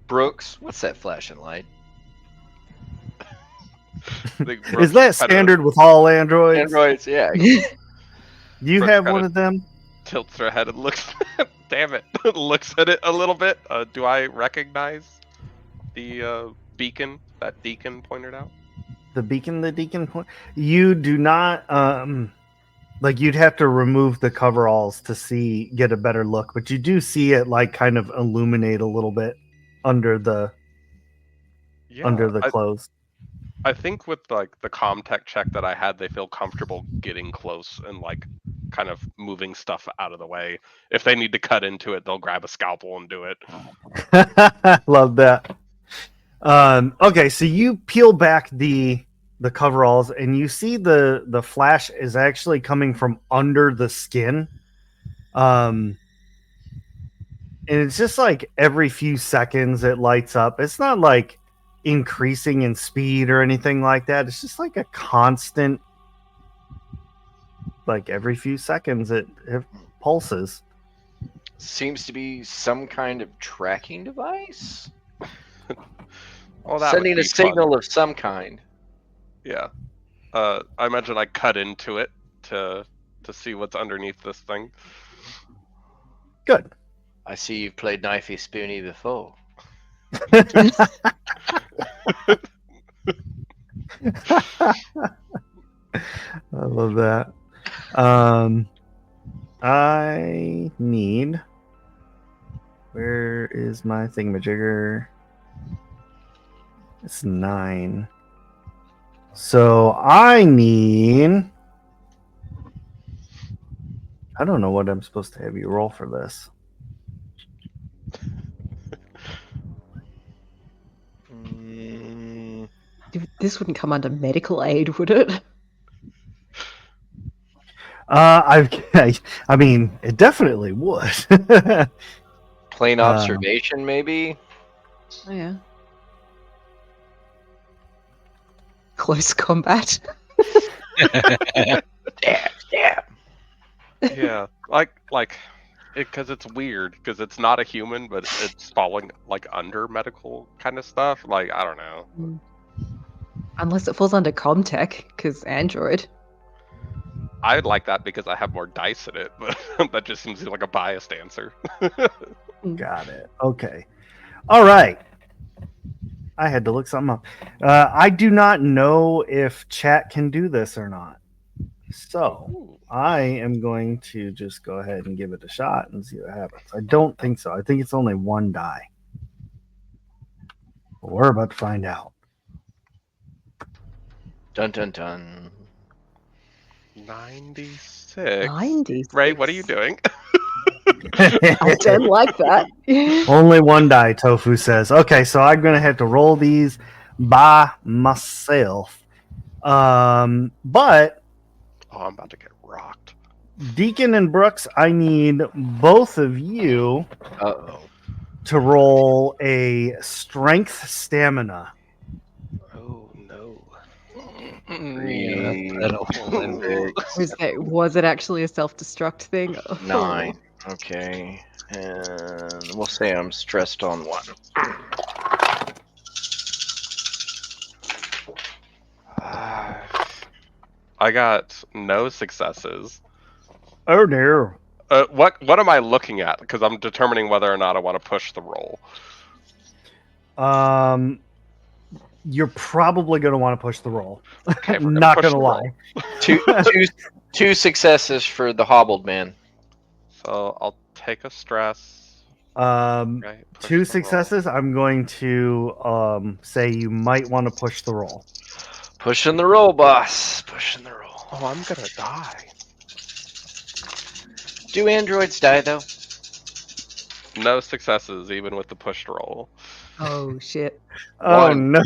Brooks, what's that flashing light? Is that standard with all androids? Androids, yeah. You Brooks have kinda one of them? Tilts her head and looks. Damn it! Looks at it a little bit. Do I recognize the beacon that Deacon pointed out? The Deacon point. You do not. Like you'd have to remove the coveralls to get a better look, but you do see it like kind of illuminate a little bit under the clothes. I think with like the Comtech check that I had, they feel comfortable getting close and like kind of moving stuff out of the way. If they need to cut into it, they'll grab a scalpel and do it. Love that. Okay, so you peel back the coveralls and you see the flash is actually coming from under the skin. And it's just like every few seconds it lights up. It's not like increasing in speed or anything like that. It's just like a constant, like every few seconds it pulses. Seems to be some kind of tracking device. Well, that Sending would a be fun. signal of some kind. Yeah. I imagine I cut into it to see what's underneath this thing. Good. I see you've played Knifey Spoony before. I love that. I need. Where is my thingamajigger? It's 9. So I need. I don't know what I'm supposed to have you roll for this. This wouldn't come under medical aid, would it? I mean, it definitely would. Plain observation, maybe? Oh, yeah. Close combat. Yeah. Yeah, like because it's weird because it's not a human, but it's falling like under medical kind of stuff. Like I don't know. Unless it falls under Comtech, because Android. I'd like that because I have more dice in it, but that just seems like a biased answer. Got it. Okay. All right. I had to look something up. I do not know if chat can do this or not. So I am going to just go ahead and give it a shot and see what happens. I don't think so. I think it's only 1 die. But we're about to find out. Dun dun dun. 96. 96. Ray, what are you doing? I don't like that. Only 1 die, Tofu says. Okay, so I'm going to have to roll these by myself. But Oh, I'm about to get rocked. Deacon and Brooks, I need both of you Uh-oh. to roll a strength stamina. Oh no. Was it actually a self-destruct thing? 9. Okay. And we'll say I'm stressed on 1. I got no successes. Oh no. What am I looking at? Because I'm determining whether or not I want to push the roll. You're probably going to want to push the roll. Okay, we're Not push going to the roll. lie. Two successes for the hobbled man. So I'll take a stress. Right, 2 successes. I'm going to say you might want to push the roll. Pushing the roll, boss. Pushing the roll. Oh, I'm gonna die. Do androids die, though? No successes, even with the pushed roll. Oh shit. Oh One. no.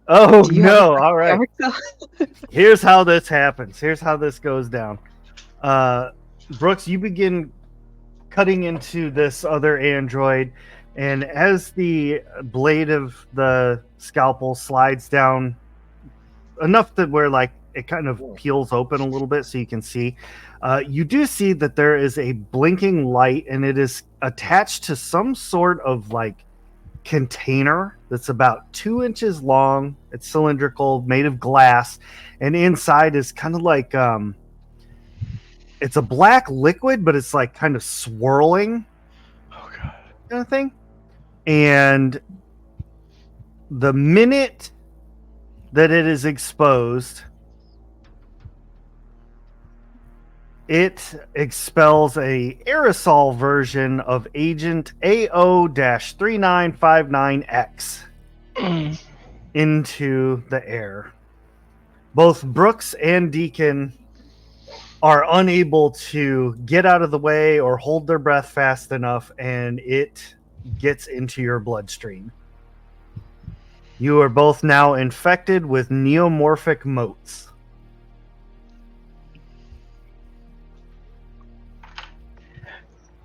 Oh Do you have no. a All right. character? Here's how this happens. Here's how this goes down. Brooks, you begin cutting into this other android, and as the blade of the scalpel slides down enough that where like it kind of peels open a little bit so you can see, you do see that there is a blinking light, and it is attached to some sort of like container that's about 2 inches long. It's cylindrical, made of glass, and inside is kind of like it's a black liquid, but it's like kind of swirling. Oh god. Kind of thing. And the minute that it is exposed, it expels a aerosol version of Agent AO-3959X into the air. Both Brooks and Deacon are unable to get out of the way or hold their breath fast enough, and it gets into your bloodstream. You are both now infected with neomorphic motes.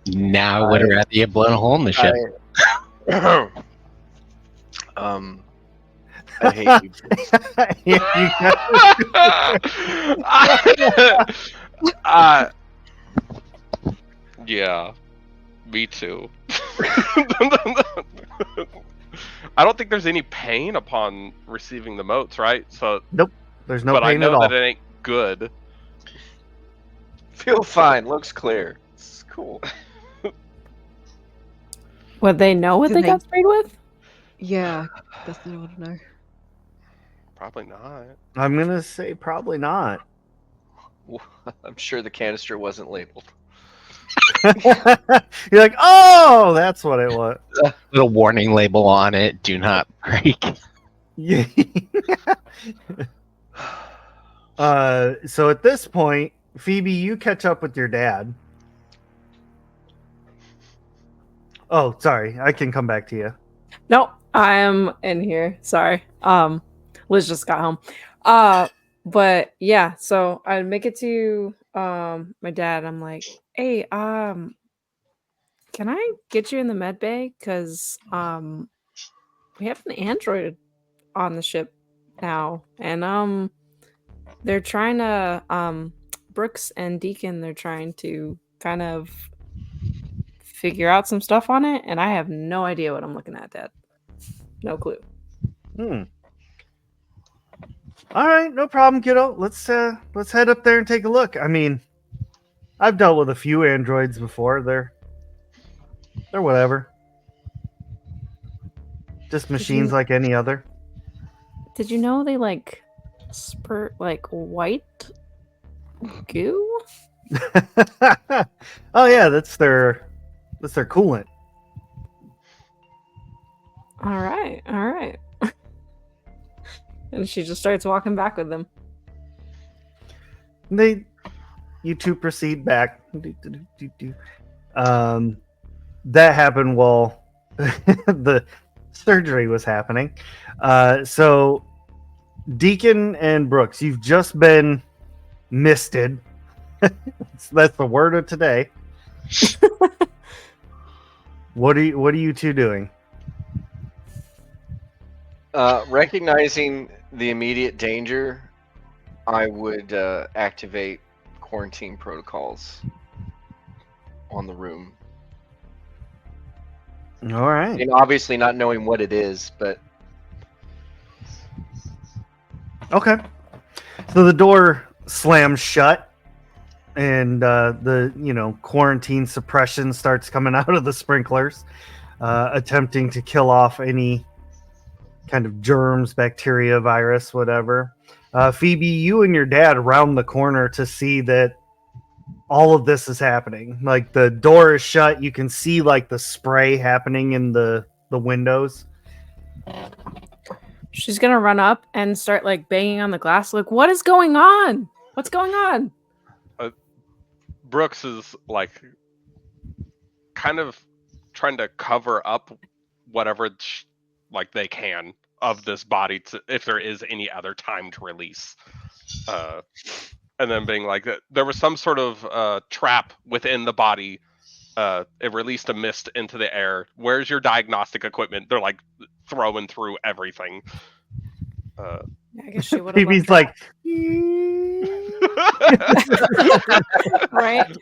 Now I would have rather you blown a hole in the ship. I hate you. Yeah, me too. I don't think there's any pain upon receiving the motes, right? So, There's no but I pain know at all. that it ain't good. Feel fine. Looks clear. It's cool. Would they know what Do they they- got sprayed with? Yeah, that's what I want to know. Probably not. I'm gonna say probably not. I'm sure the canister wasn't labeled. You're like, oh, that's what it was. Little warning label on it: "Do not break." Yeah. So at this point, Phoebe, you catch up with your dad. Oh, sorry. I can come back to you. Nope, I am in here. Sorry. Liz just got home. But yeah, so I make it to my dad. I'm like, hey, can I get you in the med bay? Cause we have an android on the ship now. And they're trying to Brooks and Deacon, they're trying to kind of figure out some stuff on it, and I have no idea what I'm looking at, Dad. No clue. All right, no problem, kiddo. Let's head up there and take a look. I mean, I've dealt with a few androids before. They're whatever. Just machines like any other. Did you know they like spurt like white goo? Oh yeah, that's their coolant. All right. And she just starts walking back with them. You two proceed back. That happened while the surgery was happening. So Deacon and Brooks, you've just been misted. That's the word of today. What are you two doing? Recognizing the immediate danger, I would activate quarantine protocols on the room. All right. And obviously not knowing what it is, but Okay. So the door slams shut, and the quarantine suppression starts coming out of the sprinklers, attempting to kill off any kind of germs, bacteria, virus, whatever. Phoebe, you and your dad round the corner to see that all of this is happening. Like the door is shut, you can see like the spray happening in the windows. She's gonna run up and start like banging on the glass. Like, what is going on? What's going on? Brooks is like kind of trying to cover up whatever like they can of this body to, if there is any other timed release. And then being like, there was some sort of trap within the body. It released a mist into the air. Where's your diagnostic equipment? They're like throwing through everything. I guess she would have. Phoebe's like, right?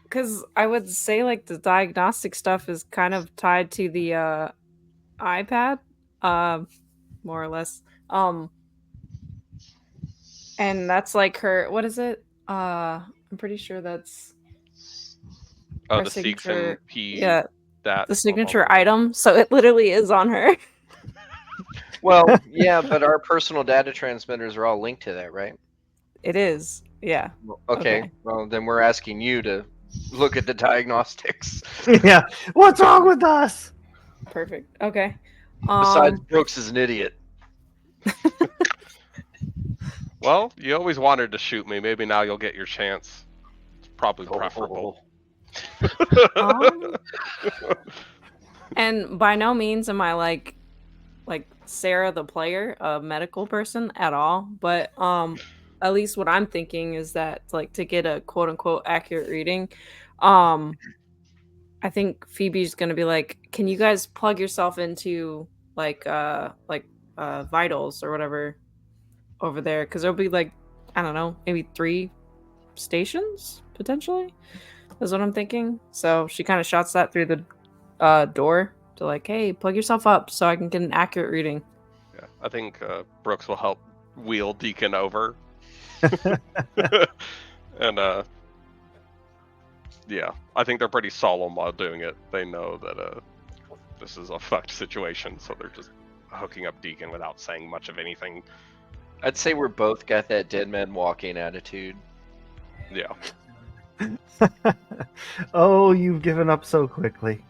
Because I would say like the diagnostic stuff is kind of tied to the iPad, more or less. And that's like her. What is it? I'm pretty sure that's. Oh, her the signature- Seegson P. Yeah, That the signature item. So it literally is on her. well, yeah, but our personal data transmitters are all linked to that, right? It is. Yeah. Okay. Well, then we're asking you to look at the diagnostics. yeah, what's wrong with us? Perfect. Okay. Besides, Brooks is an idiot. Well, you always wanted to shoot me. Maybe now you'll get your chance. It's probably preferable. And by no means am I like Sarah the player, a medical person at all, but at least what I'm thinking is that like to get a quote unquote accurate reading, I think Phoebe's gonna be like, can you guys plug yourself into like vitals or whatever over there, because there'll be like, I don't know, maybe 3 stations potentially is what I'm thinking. So she kind of shots that through the door to like, hey, plug yourself up so I can get an accurate reading. Yeah, I think Brooks will help wheel Deacon over. And yeah, I think they're pretty solemn while doing it. They know that this is a fucked situation, so they're just hooking up Deacon without saying much of anything. I'd say we're both got that dead man walking attitude. Yeah. Oh, you've given up so quickly.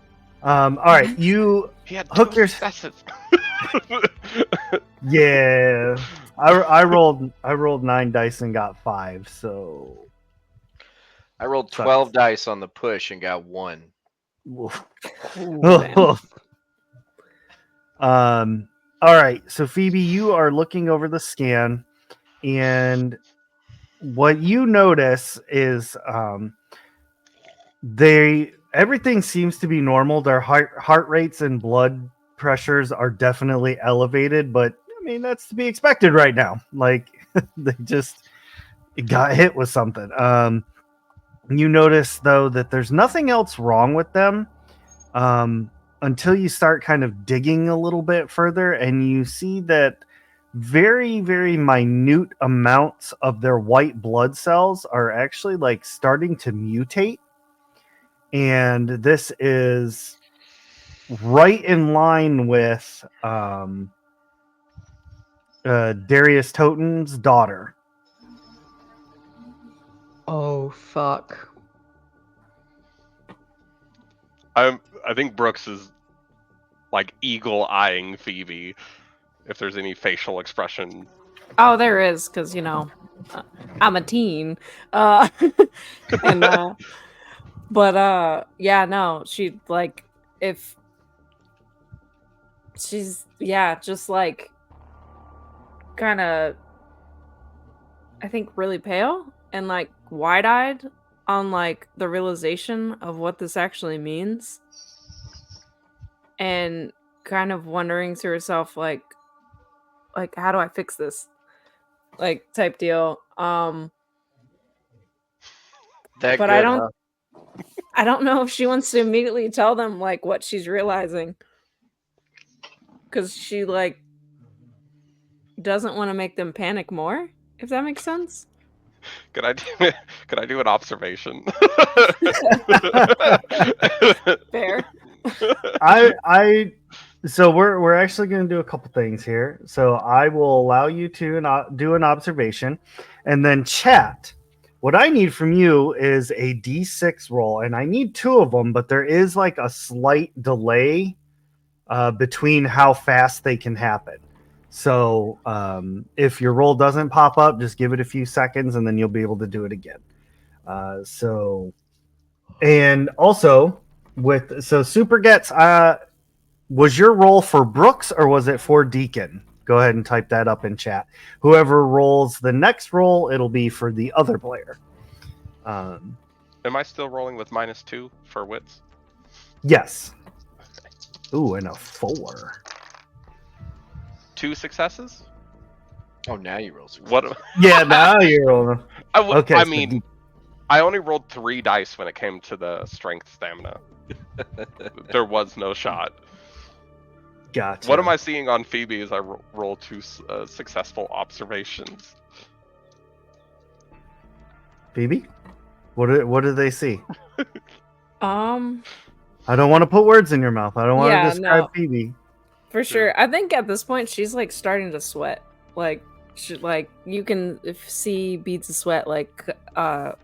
All right, you He had Hook two your- successes. yeah. I rolled 9 dice and got 5, so I rolled Sucks. 12 dice on the push and got 1. Ooh, damn. All right, so Phoebe, you are looking over the scan, and what you notice is everything seems to be normal. Their heart rates and blood pressures are definitely elevated, but I mean that's to be expected right now. Like they just got hit with something. You notice though that there's nothing else wrong with them until you start kind of digging a little bit further, and you see that very, very minute amounts of their white blood cells are actually like starting to mutate. And this is right in line with Darius Toten's daughter. Oh, fuck. I think Brooks is like eagle eyeing Phoebe if there's any facial expression. Oh, there is, because I'm a teen. And yeah, no, she like if she's just like kind of, I think, really pale and like wide-eyed on like the realization of what this actually means, and kind of wondering to herself like how do I fix this, like type deal. That But good, I don't huh? I don't know if she wants to immediately tell them like what she's realizing, because she like doesn't want to make them panic more, if that makes sense. Could I do an observation? Fair. So we're actually going to do a couple things here. So I will allow you to do an observation, and then chat. What I need from you is a D6 roll, and I need 2 of them, but there is like a slight delay between how fast they can happen. So if your roll doesn't pop up, just give it a few seconds, and then you'll be able to do it again. And also Super Gets, was your roll for Brooks or was it for Deacon? Go ahead and type that up in chat. Whoever rolls the next roll, it'll be for the other player. Am I still rolling with -2 for wits? Yes. Ooh, and a 4. 2 successes? Oh, now you roll success. What? Yeah, now you're rolling. Okay. I so mean, I only rolled 3 dice when it came to the strength stamina. There was no shot. Gotcha. What am I seeing on Phoebe as I roll 2 successful observations? Phoebe? What do they see? For I don't want to put words in your mouth. I don't want Yeah, to describe no. Phoebe. sure. I think at this point she's like starting to sweat. Like you can see beads of sweat like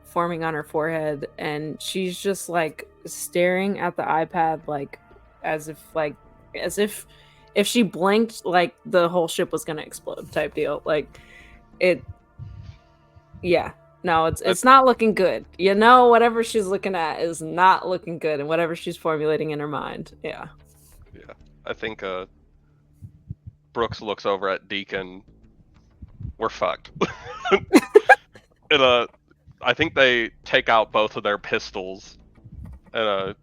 forming on her forehead, and she's just like staring at the iPad like as if if she blinked, like the whole ship was gonna explode type deal. Like it no, it's not looking good. Whatever she's looking at is not looking good, and whatever she's formulating in her mind. Yeah. I think Brooks looks over at Deacon. We're fucked. And I think they take out both of their pistols, and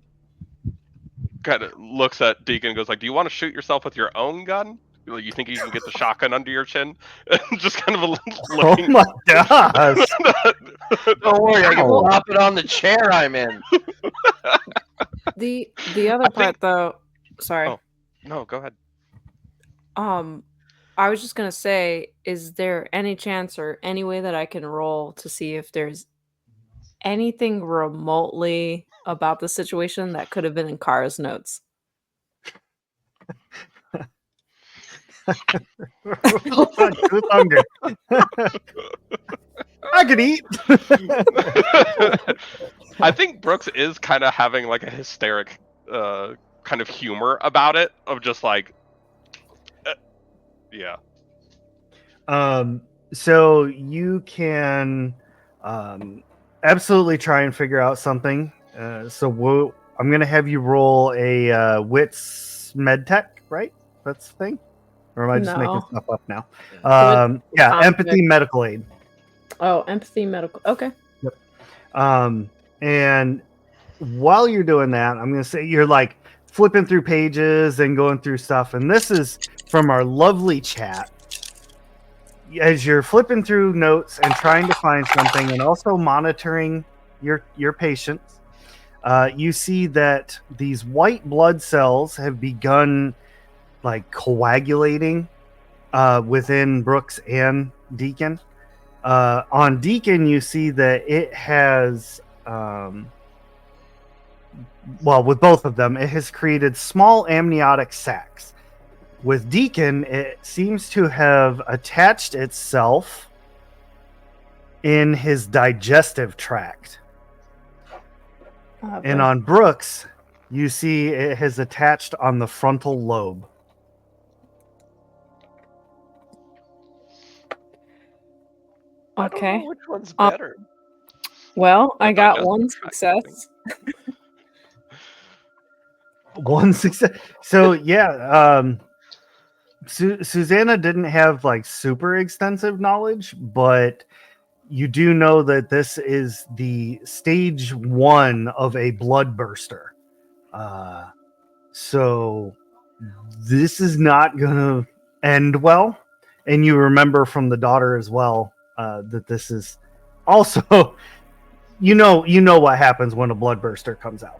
kind of looks at Deacon and goes like, "Do you want to shoot yourself with your own gun? You think you can get the shotgun under your chin?" And just kind of looking. Oh my gosh. Don't worry, I can Ow. plop it on the chair I'm in. The other part though, sorry. Oh. No, go ahead. I was just gonna say, is there any chance or any way that I can roll to see if there's anything remotely about the situation that could have been in Kara's notes? Who's hungry? I could eat. I think Brooks is kind of having like a hysteric kind of humor about it, of just like, yeah. So you can absolutely try and figure out something. I'm going to have you roll a wits med tech, right? That's the thing? Or am I just making No. stuff up now? So Yeah, it's empathy, medical aid. Oh, empathy, medical. Okay. And while you're doing that, I'm going to say you're like flipping through pages and going through stuff. And this is from our lovely chat. As you're flipping through notes and trying to find something and also monitoring your patients, you see that these white blood cells have begun like coagulating within Brooks and Deacon. On Deacon, you see that it has, with both of them, it has created small amniotic sacs. With Deacon, it seems to have attached itself in his digestive tract. And on Brooks, you see it has attached on the frontal lobe. I don't Okay. know which one's better. Well, I got digestive one tract, I think. success. One success. So yeah, Susanna didn't have like super extensive knowledge, but you do know that this is the stage 1 of a blood burster. So this is not gonna end well. And you remember from the daughter as well that this is also, you know what happens when a blood burster comes out.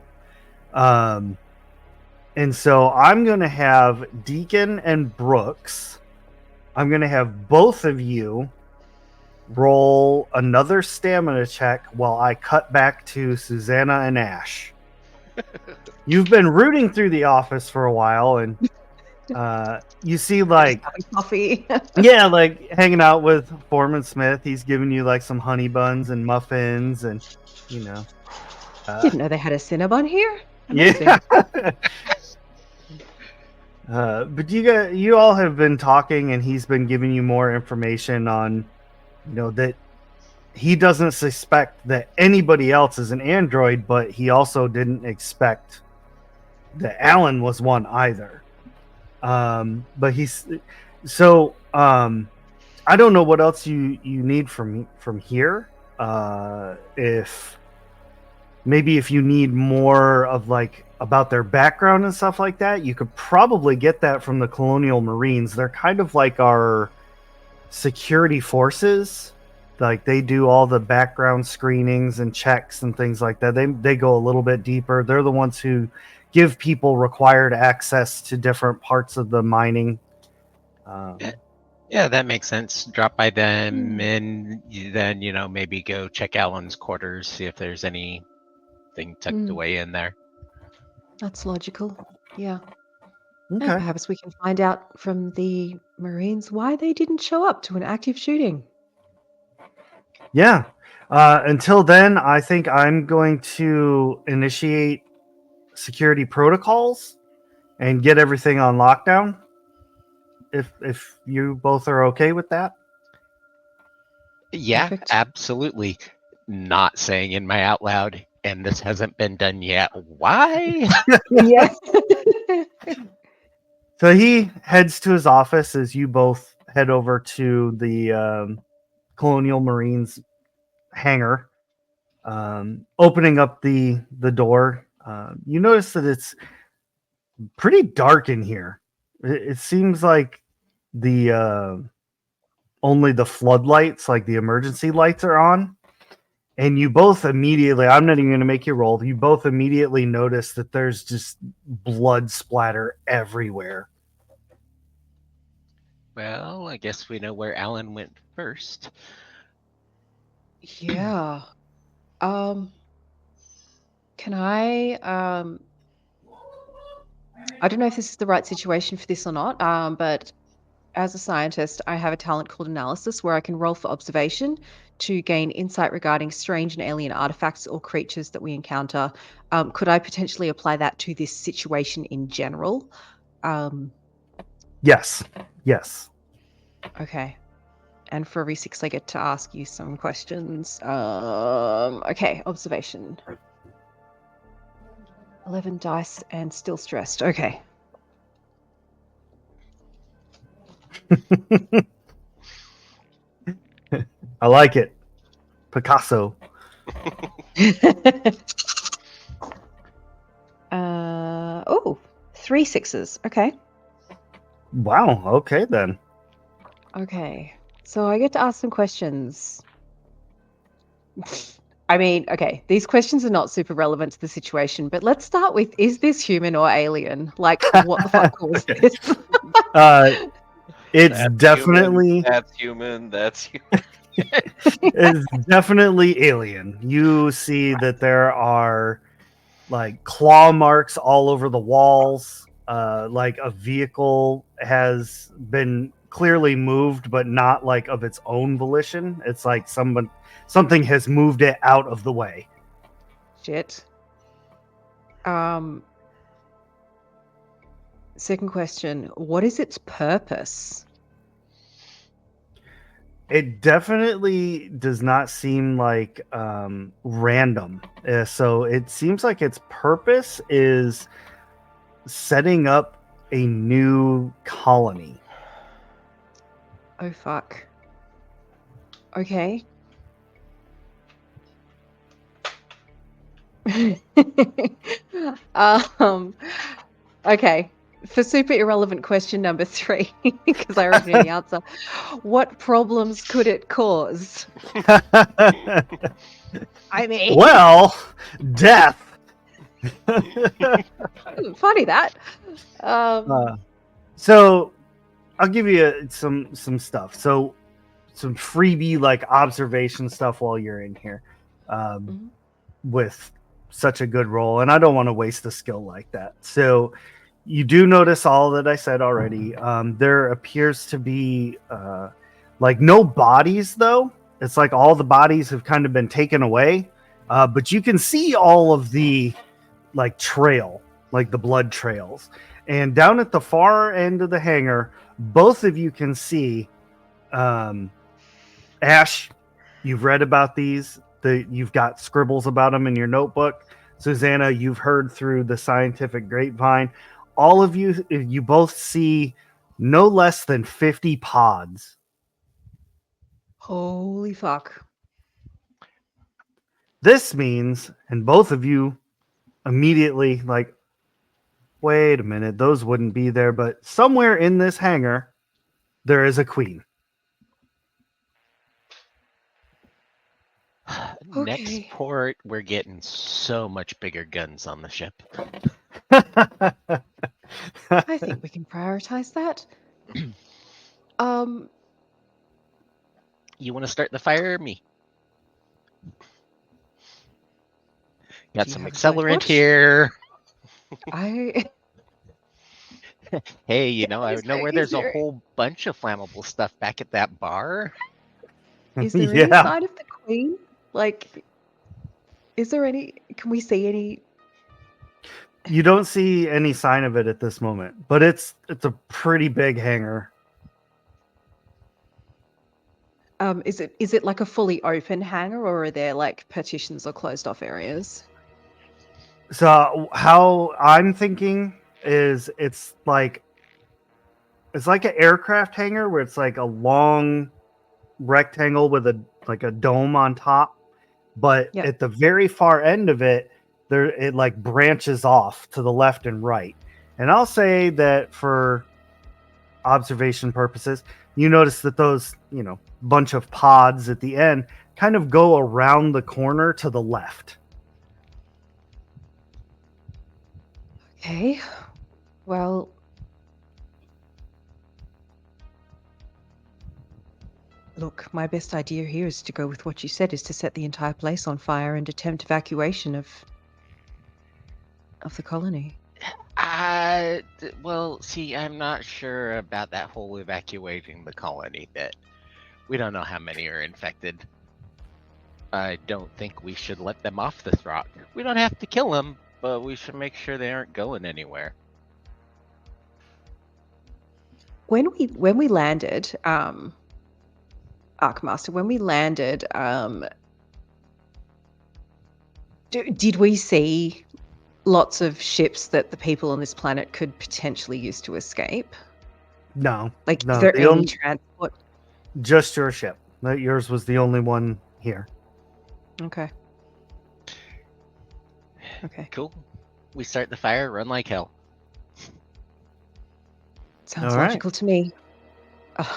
And so I'm going to have Deacon and Brooks. I'm going to have both of you roll another stamina check while I cut back to Susanna and Ash. You've been rooting through the office for a while, and you see like Having coffee. yeah, like hanging out with Foreman Smith. He's giving you like some honey buns and muffins, and you know. Didn't know they had a Cinnabon here. Yeah. But you all have been talking, and he's been giving you more information on, that he doesn't suspect that anybody else is an android, but he also didn't expect that Alan was one either. But he's so I don't know what else you need from here. If you need more of like about their background and stuff like that, you could probably get that from the Colonial Marines. They're kind of like our security forces. Like they do all the background screenings and checks and things like that. They go a little bit deeper. They're the ones who give people required access to different parts of the mining. Yeah, that makes sense. Drop by them and then, maybe go check Alan's quarters, see if there's anything tucked away in there. That's logical. Yeah. And Okay. perhaps we can find out from the Marines why they didn't show up to an active shooting. Yeah. Until then, I think I'm going to initiate security protocols and get everything on lockdown. If you both are okay with that. Yeah, Perfect. absolutely. Not saying in my out loud, and this hasn't been done yet. Why? Yes. So he heads to his office as you both head over to the Colonial Marines hangar. Opening up the door, you notice that it's pretty dark in here. It seems like the only the floodlights, like the emergency lights, are on. And you both immediately, I'm not even going to make you roll, you both immediately notice that there's just blood splatter everywhere. Well, I guess we know where Alan went first. Yeah. Can I don't know if this is the right situation for this or not, but as a scientist, I have a talent called analysis where I can roll for observation to gain insight regarding strange and alien artifacts or creatures that we encounter. Could I potentially apply that to this situation in general? Yes. Okay. And for every 6, I get to ask you some questions. Okay, observation. 11 dice and still stressed. Okay. I like it. Picasso. 3 6s. Okay. Wow. Okay then. Okay. So I get to ask some questions. I mean, okay, these questions are not super relevant to the situation, but let's start with, is this human or alien? Like, what the fuck caused this? It's That's definitely human. That's human. it's definitely alien. You see that there are like claw marks all over the walls. Like a vehicle has been clearly moved, but not like of its own volition. It's like something has moved it out of the way. Shit. Second question, what is its purpose? It definitely does not seem like random. So it seems like its purpose is setting up a new colony. Oh, fuck. Okay. Okay. For super irrelevant question number 3, because I already know the answer. What problems could it cause? I mean, Well, death. funny that. So I'll give you some stuff. So some freebie like observation stuff while you're in here with such a good roll, and I don't want to waste a skill like that. So you do notice all that I said already. There appears to be like no bodies though. It's like all the bodies have kind of been taken away, but you can see all of the like trail, like the blood trails. And down at the far end of the hangar, both of you can see Ash, you've read about these. You've got scribbles about them in your notebook. Susanna, you've heard through the scientific grapevine. All of you, you both see no less than 50 pods. Holy fuck. This means, and both of you immediately like, wait a minute, those wouldn't be there, but somewhere in this hangar, there is a queen. Next Okay. port, we're getting so much bigger guns on the ship. I think we can prioritize that. You want to start the fire or me? Got Do you some have a accelerant torch? here. I Hey, you know, I Is know there- where is there's a there- whole bunch of flammable stuff back at that bar. Is there any Yeah. sign of the queen? Like, is there any? Can we see any? You don't see any sign of it at this moment, but it's a pretty big hangar. Is it like a fully open hangar, or are there like partitions or closed off areas? So how I'm thinking is it's like an aircraft hangar where it's like a long rectangle with a dome on top, but Yep. at the very far end of it, it like branches off to the left and right. And I'll say that for observation purposes, you notice that those, bunch of pods at the end kind of go around the corner to the left. Okay. Well, look, my best idea here is to go with what you said, is to set the entire place on fire and attempt evacuation of the colony. Well, see, I'm not sure about that whole evacuating the colony bit. We don't know how many are infected. I don't think we should let them off this rock. We don't have to kill them, but we should make sure they aren't going anywhere. When we landed, Arcmaster, when we landed, did we see lots of ships that the people on this planet could potentially use to escape? No, Like, no, is there the any only- transport? just your ship. Yours was the only one here. Okay. Okay. Cool. We start the fire, run like hell. Sounds All right. logical to me.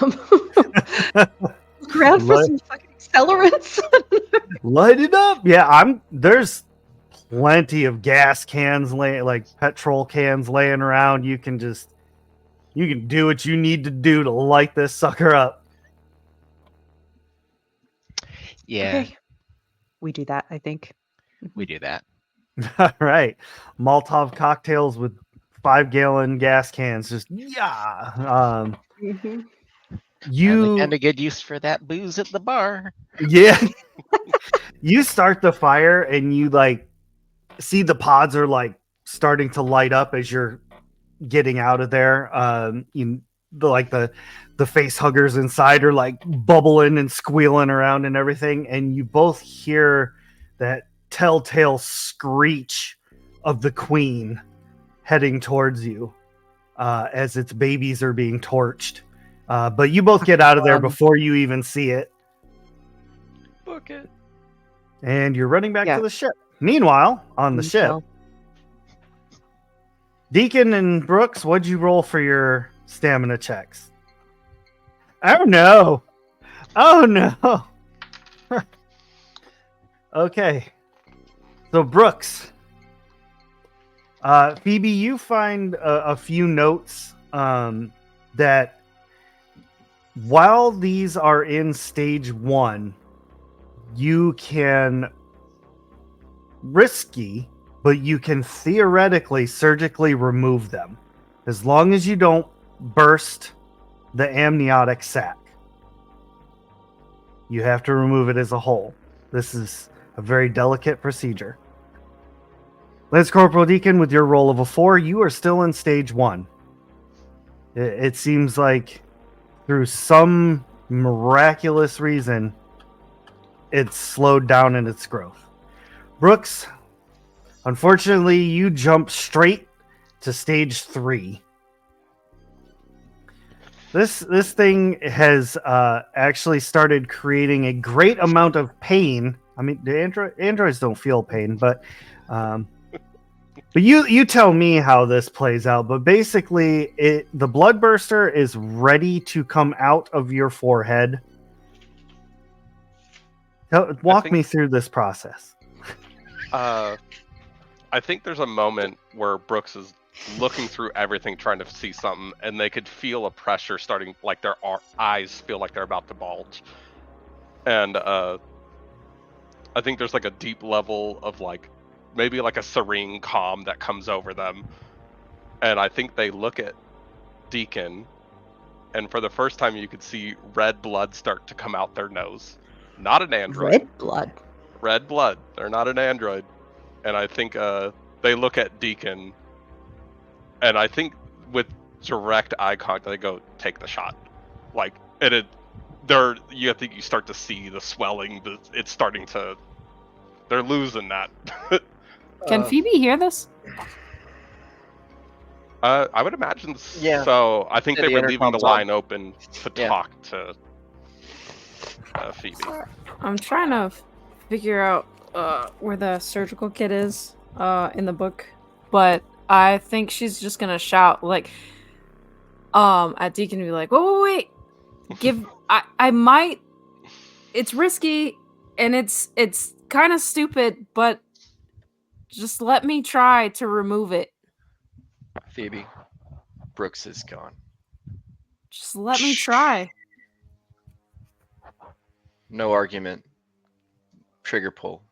Look around for Let- some fucking accelerants. Light it up. Yeah, there's plenty of gas cans like petrol cans laying around. You can do what you need to do to light this sucker up. Yeah, Okay. We do that, I think. we do that. All right. Molotov cocktails with 5-gallon gas cans. Just Mm-hmm. you Kind of good use for that booze at the bar. yeah. You start the fire and you like see the pods are like starting to light up as you're getting out of there. The face huggers inside are like bubbling and squealing around and everything, and you both hear that telltale screech of the queen heading towards you as its babies are being torched. But you both get out of there before you even see it, Book it. and you're running back Yeah. to the ship. Meanwhile, on the ship, Deacon and Brooks, what'd you roll for your stamina checks? Oh no! Oh no! Okay. So Brooks, Phoebe, you find a few notes that while these are in stage 1, you can risky, but you can theoretically surgically remove them as long as you don't burst the amniotic sac. You have to remove it as a whole. This is a very delicate procedure. Lance Corporal Deacon, with your roll of a 4, you are still in stage 1. It seems like through some miraculous reason, it's slowed down in its growth. Brooks, unfortunately, you jump straight to stage 3. This thing has actually started creating a great amount of pain. I mean, the androids don't feel pain, but you tell me how this plays out. But basically, the bloodburster is ready to come out of your forehead. Walk me through this process. I think there's a moment where Brooks is looking through everything, trying to see something, and they could feel a pressure starting, like their eyes feel like they're about to bulge. And I think there's like a deep level of like, maybe like a serene calm that comes over them. And I think they look at Deacon, and for the first time you could see red blood start to come out their nose. Not an android. Red blood. Red blood. They're not an android. And I think they look at Deacon, and I think with direct eye contact, they go, "Take the shot." Like, and I think you start to see the swelling. It's starting to. They're losing that. Can Phoebe hear this? I would imagine Yeah. so. I think Yeah, they the were leaving the intercom's on. line open to Yeah. talk to Phoebe. I'm trying to figure out where the surgical kit is in the book, but I think she's just gonna shout like at Deacon and be like, wait, I might. It's risky and it's kind of stupid, but just let me try to remove it. Phoebe, Brooks is gone. Just let me try. No argument. Trigger pull.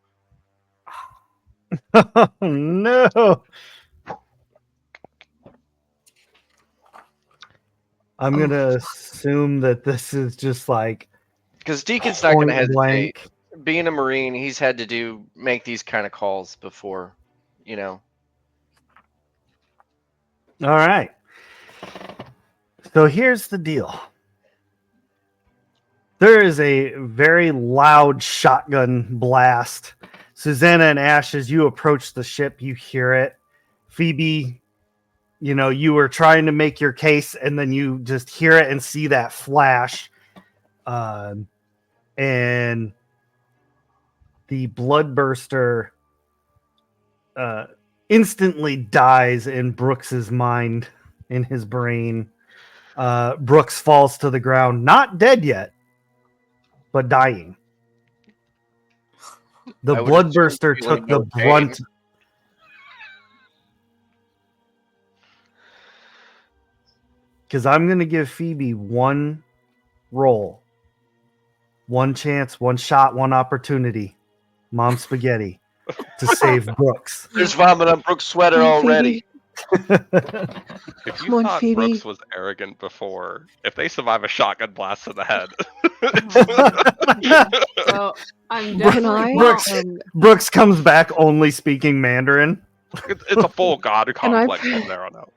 Oh no! I'm gonna assume that this is just like Because Deacon's not going to point hesitate. blank. Being a Marine, he's had to make these kind of calls before, you know. All right. So here's the deal. There is a very loud shotgun blast. Susanna and Ash, as you approach the ship, you hear it. Phoebe, you know, you were trying to make your case, and then you just hear it and see that flash. And the bloodburster instantly dies in Brooks's mind, in his brain. Brooks falls to the ground, not dead yet, but dying. The I would assume bloodburster feeling took the no pain. brunt. Because I'm going to give Phoebe one roll, one chance, one shot, one opportunity. Mom spaghetti to save Brooks. There's vomit on Brooks' sweater Come on, already. If you Come on, thought Phoebe. Brooks was arrogant before, if they survive a shotgun blast to the head, So I'm Can definitely I? Brooks. Brooks comes back only speaking Mandarin. it's a full god Can I- complex from there on out.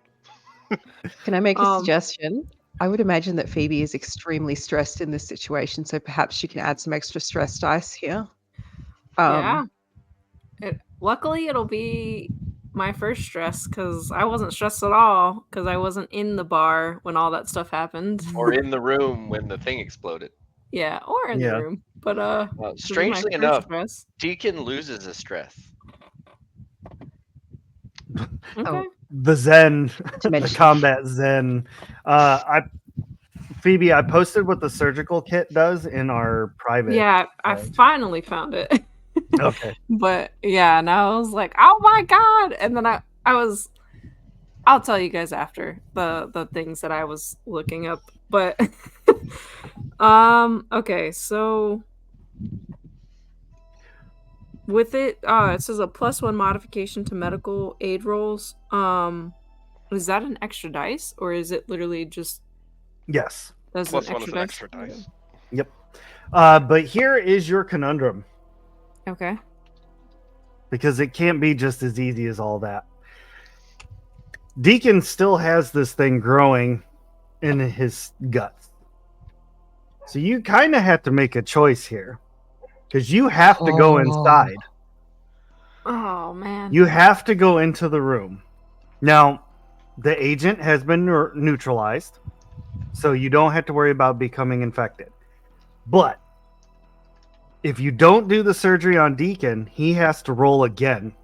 Can I make a Um, suggestion? I would imagine that Phoebe is extremely stressed in this situation, so perhaps she can add some extra stress dice here. yeah. Luckily, it'll be my first stress because I wasn't stressed at all because I wasn't in the bar when all that stuff happened. Or in the room when the thing exploded. Yeah, or in Yeah. the room. But this is my Strangely first enough, stress. Deacon loses his stress. Okay. The Zen, the Dimension. combat Zen. Phoebe, I posted what the surgical kit does in our private. Yeah, I right. finally found it. Okay. But yeah, and I was like, oh my god. And then I'll tell you guys after the things that I was looking up. But okay, so with it says a +1 modification to medical aid rolls. Is that an extra dice or is it literally just Yes. that's Plus an one is an extra extra dice? dice. But here is your conundrum, Okay. because it can't be just as easy as all that. Deacon still has this thing growing in his guts. So you kind of have to make a choice here, because you have to go inside. Oh man. You have to go into the room. Now, the agent has been neutralized, so you don't have to worry about becoming infected. But if you don't do the surgery on Deacon, he has to roll again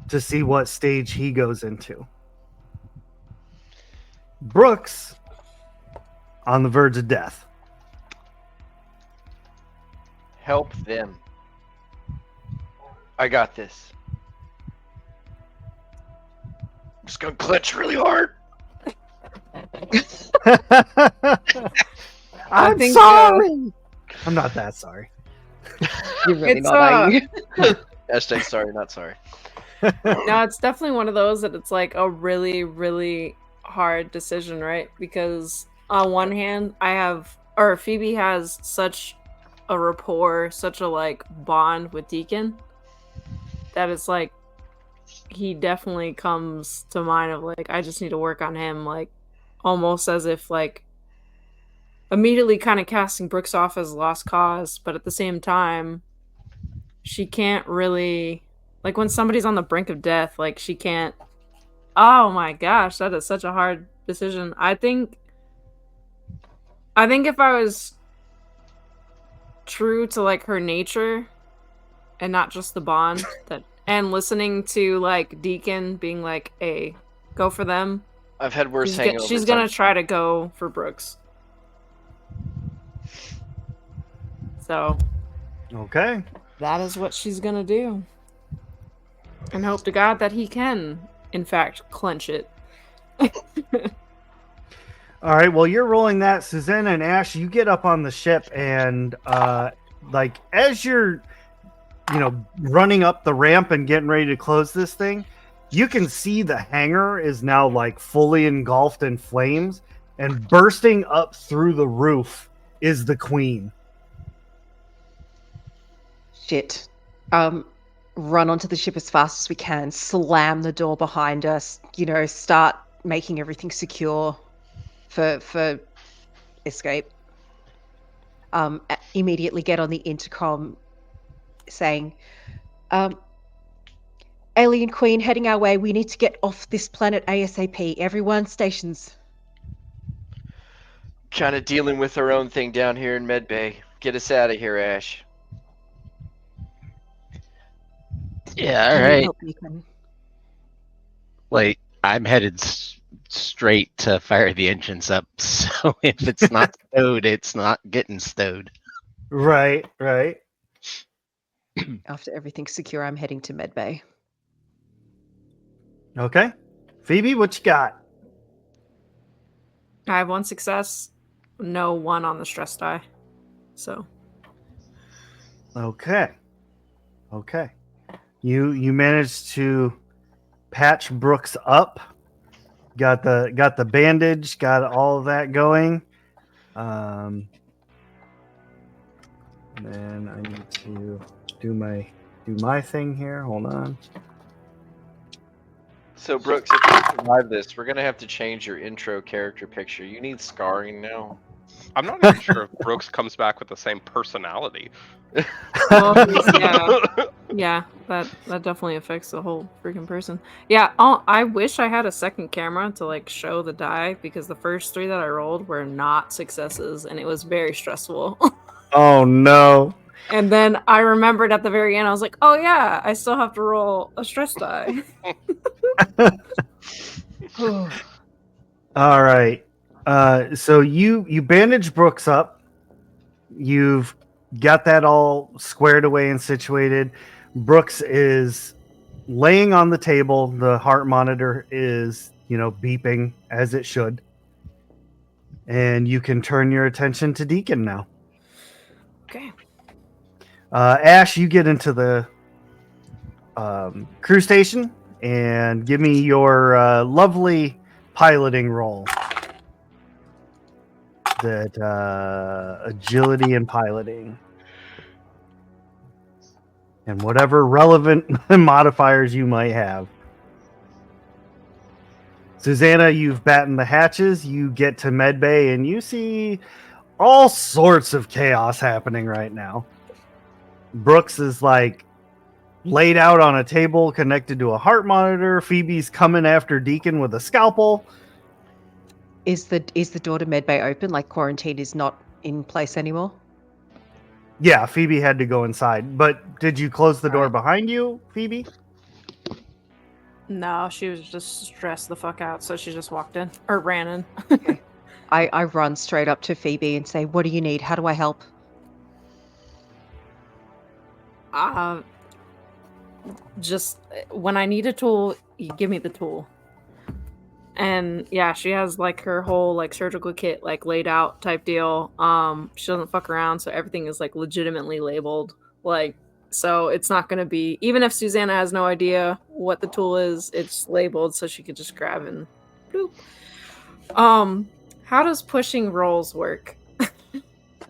to see what stage he goes into. Brooks, on the verge of death. Help them. I got this. I'm just gonna clench really hard. I'm think, sorry. I'm not that sorry. You're really It's, not, are you? Hashtag sorry, not sorry. No, it's definitely one of those that it's like a really, really hard decision, right? Because on one hand, Phoebe has such a rapport, such a like bond with Deacon that it's like he definitely comes to mind of like I just need to work on him, like almost as if like immediately kind of casting Brooks off as a lost cause, but at the same time, she can't really like when somebody's on the brink of death, like she can't. Oh my gosh, that is such a hard decision. I think if I was true to like her nature and not just the bond that and listening to like Deacon being like, "Hey, go for them." I've had worse She's, hangovers. she's gonna try to go for Brooks. So Okay. that is what she's gonna do. And hope to God that he can, in fact, clench it. All right. Well, you're rolling that, Susanna and Ash. You get up on the ship, and like as you're, running up the ramp and getting ready to close this thing, You can see the hangar is now like fully engulfed in flames, and bursting up through the roof is the queen. Shit. Run onto the ship as fast as we can, slam the door behind us, start making everything secure for escape. Immediately get on the intercom saying, Alien Queen heading our way. We need to get off this planet ASAP. Everyone, stations. Kind of dealing with our own thing down here in Medbay. Get us out of here, Ash. Yeah, all Can you right. help Beacon? Like, I'm headed straight to fire the engines up. So if it's not stowed, it's not getting stowed. Right. After everything's secure, I'm heading to Medbay. Okay. Phoebe, what you got? I have 1 success, no 1 on the stress die. So Okay. You managed to patch Brooks up. Got the bandage, got all of that going. Then I need to do my thing here. Hold on. So, Brooks, if you survive this, we're going to have to change your intro character picture. You need scarring now. I'm not even sure if Brooks comes back with the same personality. Yeah, that definitely affects the whole freaking person. Yeah, I wish I had a second camera to like show the die, because the first 3 that I rolled were not successes, and it was very stressful. Oh no. And then I remembered at the very end, I was like, oh yeah, I still have to roll a stress die. All right. So you bandage Brooks up. You've got that all squared away and situated. Brooks is laying on the table. The heart monitor is, beeping as it should. And you can turn your attention to Deacon now. Okay. Ash, you get into the crew station and give me your lovely piloting roll. That agility and piloting. And whatever relevant modifiers you might have. Susanna, you've battened the hatches. You get to Medbay and you see all sorts of chaos happening right now. Brooks is like laid out on a table connected to a heart monitor. Phoebe's coming after Deacon with a scalpel. Is the door to Medbay open? Like quarantine is not in place anymore? Yeah, Phoebe had to go inside. But did you close the door Alright. behind you, Phoebe? No, she was just stressed the fuck out, so she just walked in or ran in. I run straight up to Phoebe and say, "What do you need? How do I help?" Just when I need a tool, you give me the tool. And yeah, she has like her whole like surgical kit like laid out type deal. She doesn't fuck around, so everything is like legitimately labeled. Like, so it's not gonna be, even if Susanna has no idea what the tool is, it's labeled so she could just grab and bloop. How does pushing rolls work?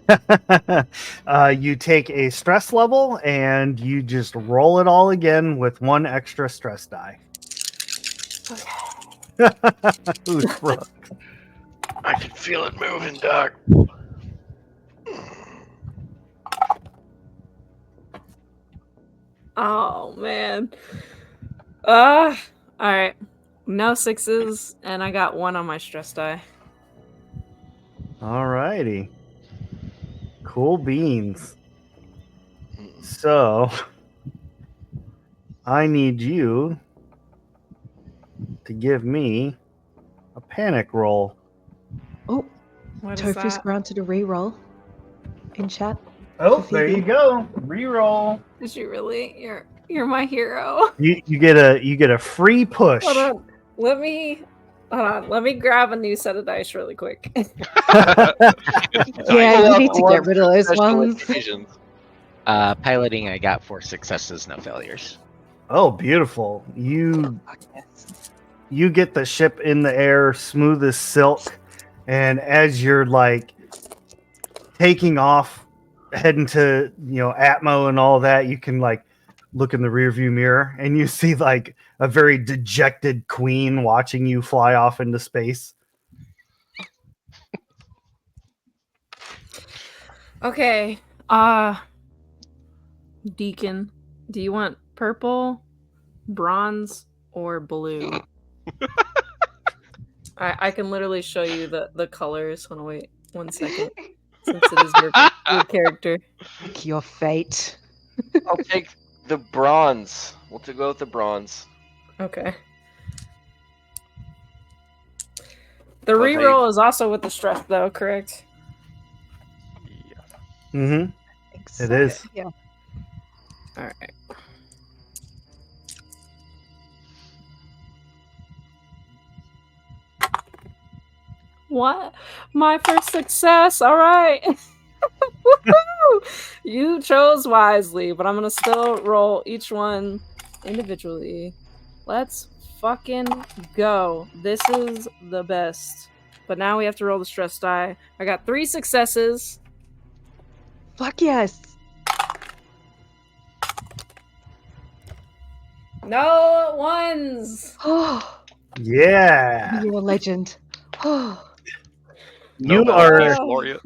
You take a stress level and you just roll it all again with 1 extra stress die. Who's Brooks? I can feel it moving, Doc. Oh man. All right. No 6s, and I got 1 on my stress die. All righty. Cool beans. So, I need you to give me a panic roll. Oh, What is Tofu's that? granted a reroll in chat. Oh, For Phoebe. go. Reroll. Did you really? You're my hero. You get a free push. Hold on. Let me grab a new set of dice really quick. Yeah, you need to get rid of those Special ones. occasions. Piloting, I got 4 successes, no failures. Oh, beautiful. You Fuck yes. you get the ship in the air smooth as silk, and as you're like taking off heading to Atmo and all that, you can like look in the rearview mirror and you see like a very dejected queen watching you fly off into space. Okay. Deacon, do you want purple, bronze, or blue? I can literally show you the colors. Hold on, wait 1 second. Since it is your character. Pick your fate. I'll take the bronze. We'll go with the bronze. Okay. The But hey- reroll is also with the stress, though, correct? Yeah. Mm-hmm. It is. Yeah. All right. What? My first success. All right. Woohoo! You chose wisely, but I'm gonna still roll each one individually. Let's fucking go. This is the best. But now we have to roll the stress die. I got 3 successes. Fuck yes. No ones. Oh, Yeah. you're a legend. Oh. You Nobel are Peace Laureate.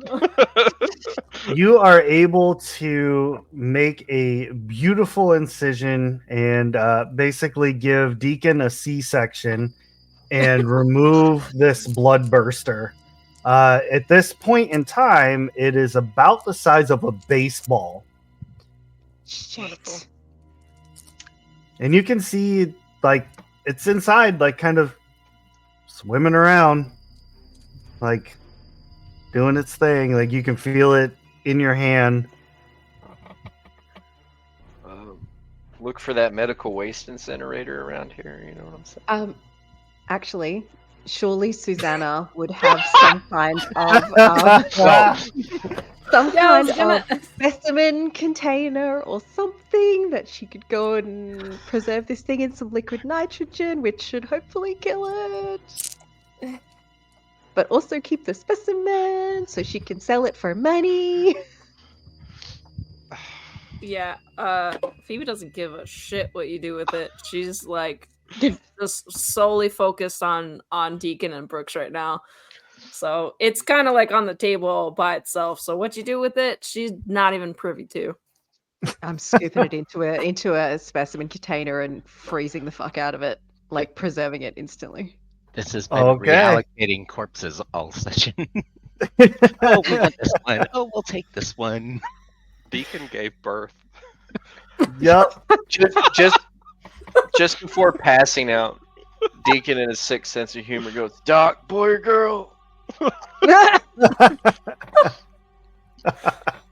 you are able to make a beautiful incision and basically give Deacon a C-section and remove this blood burster. At this point in time, it is about the size of a baseball. Shit. And you can see, like, it's inside, like, kind of swimming around, like, doing its thing. Like, you can feel it in your hand. Look for that medical waste incinerator around here. You know what I'm saying? Actually, surely Susanna would have some kind of some Yeah, I was kind gonna- of specimen container or something that she could go and preserve this thing in some liquid nitrogen, which should hopefully kill it. But also keep the specimen so she can sell it for money. Yeah, Phoebe doesn't give a shit what you do with it. She's like just solely focused on Deacon and Brooks right now. So it's kind of like on the table by itself. So what you do with it, she's not even privy to. I'm scooping it into a specimen container and freezing the fuck out of it, like preserving it instantly. This has been Okay. reallocating corpses all session. Oh, we want this one. Oh, we'll take this one. Deacon gave birth. Yep. Just before passing out, Deacon in his sixth sense of humor goes, "Doc, boy or girl?"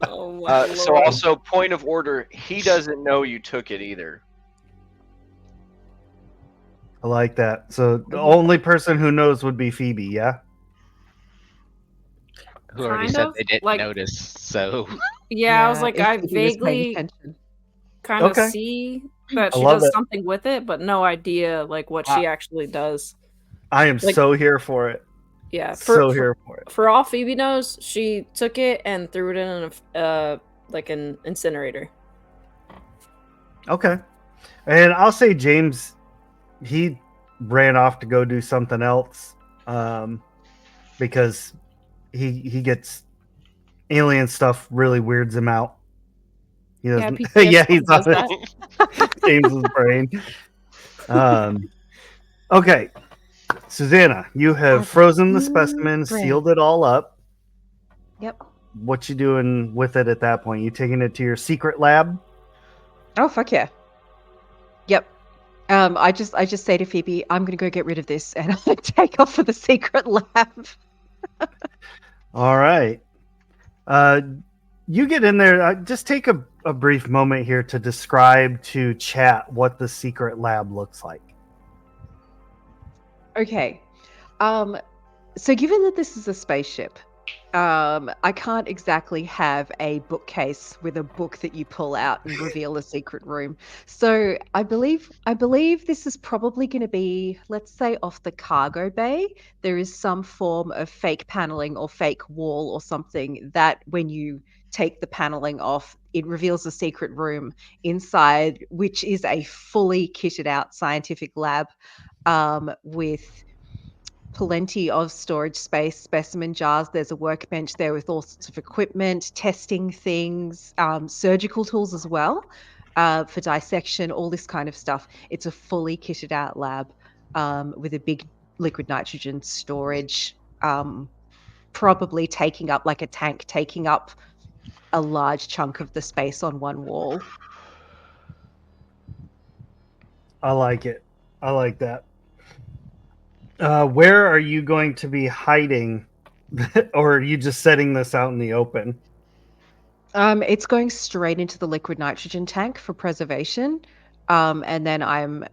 Oh my So lord. also, point of order, he doesn't know you took it either. I like that. So the only person who knows would be Phoebe, yeah? Who already Kind said of, they didn't like- notice, so Yeah, I was Yeah, like, if I Phoebe was paying vaguely attention. kind of Okay. see that I she love does it. something with it, but no idea like what she actually does. I am Like- so here for it. Yeah, So here for it. for all Phoebe knows, she took it and threw it in like an incinerator. Okay. And I'll say James, he ran off to go do something else because he gets alien stuff really weirds him out. He Yeah, doesn't. PTSD Yeah, he's does on that. James's brain. Okay, Susanna, you have frozen the specimen, Brain. sealed it all up. Yep. What you doing with it at that point? You taking it to your secret lab? Oh fuck yeah. Yep. I just say to Phoebe, I'm gonna go get rid of this, and I take off for the secret lab. All right. You get in there. Just take a brief moment here to describe to chat what the secret lab looks like. Okay. So given that this is a spaceship, I can't exactly have a bookcase with a book that you pull out and reveal a secret room. So I believe this is probably going to be, let's say, off the cargo bay. There is some form of fake paneling or fake wall or something that when you take the paneling off, it reveals a secret room inside, which is a fully kitted out scientific lab with plenty of storage space, specimen jars. There's a workbench there with all sorts of equipment, testing things, surgical tools as well for dissection, all this kind of stuff. It's a fully kitted out lab with a big liquid nitrogen storage, probably taking up like a tank, taking up a large chunk of the space on one wall. I like it. I like that. Where are you going to be hiding, or are you just setting this out in the open? It's going straight into the liquid nitrogen tank for preservation, and then I'm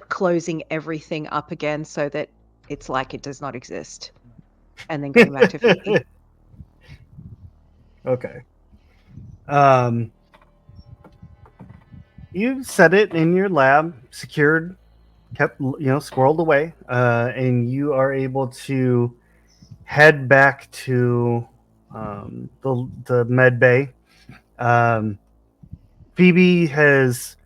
closing everything up again so that it's like it does not exist, and then going back to Phoebe. Okay. You set it in your lab, secured, kept squirreled away, and you are able to head back to the med bay. Phoebe has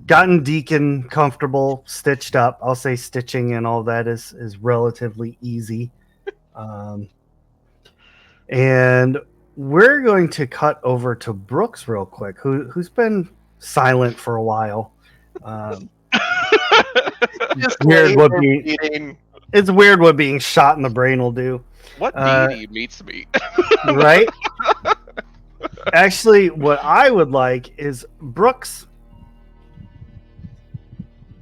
gotten Deacon comfortable, stitched up. I'll say stitching and all that is relatively easy. And we're going to cut over to Brooks real quick, who's been silent for a while. Just Weird wait what for being- meeting. It's weird what being shot in the brain will do, What deity meets me? right? Actually, what I would like is Brooks.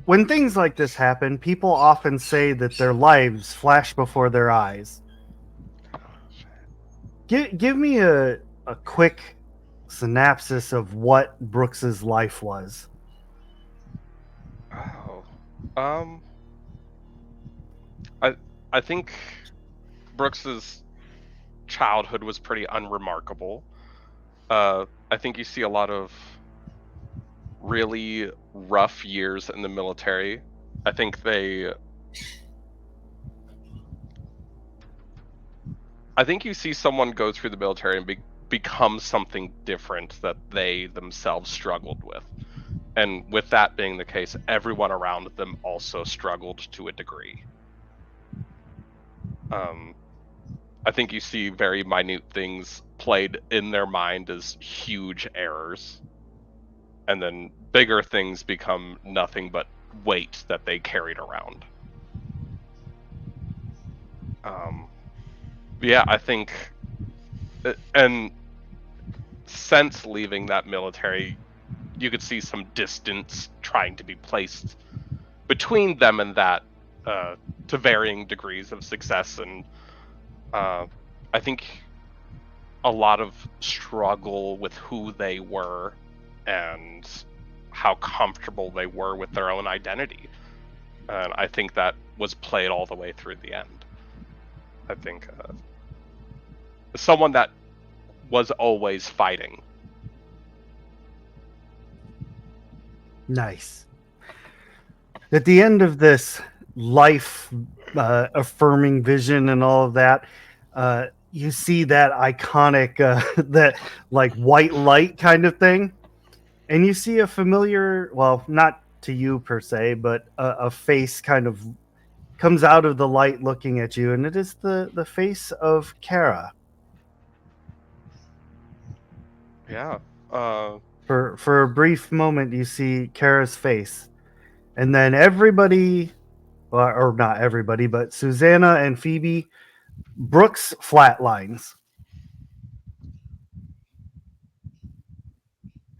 When things like this happen, people often say that their lives flash before their eyes. Give me a quick synopsis of what Brooks's life was. Oh, I think Brooks's childhood was pretty unremarkable. I think you see a lot of really rough years in the military. I think you see someone go through the military and become something different that they themselves struggled with. And with that being the case, everyone around them also struggled to a degree. I think you see very minute things played in their mind as huge errors. And then bigger things become nothing but weight that they carried around. Yeah, I think, and since leaving that military, you could see some distance trying to be placed between them and that, to varying degrees of success. And I think a lot of struggle with who they were and how comfortable they were with their own identity. And I think that was played all the way through the end. I think someone that was always fighting. Nice. At the end of this life affirming vision and all of that, you see that iconic that like white light kind of thing, and you see a familiar, well, not to you per se, but a face kind of comes out of the light looking at you, and it is the face of Kara. Yeah. For a brief moment, you see Kara's face, and then everybody, or not everybody, but Susanna and Phoebe, Brooks flatlines.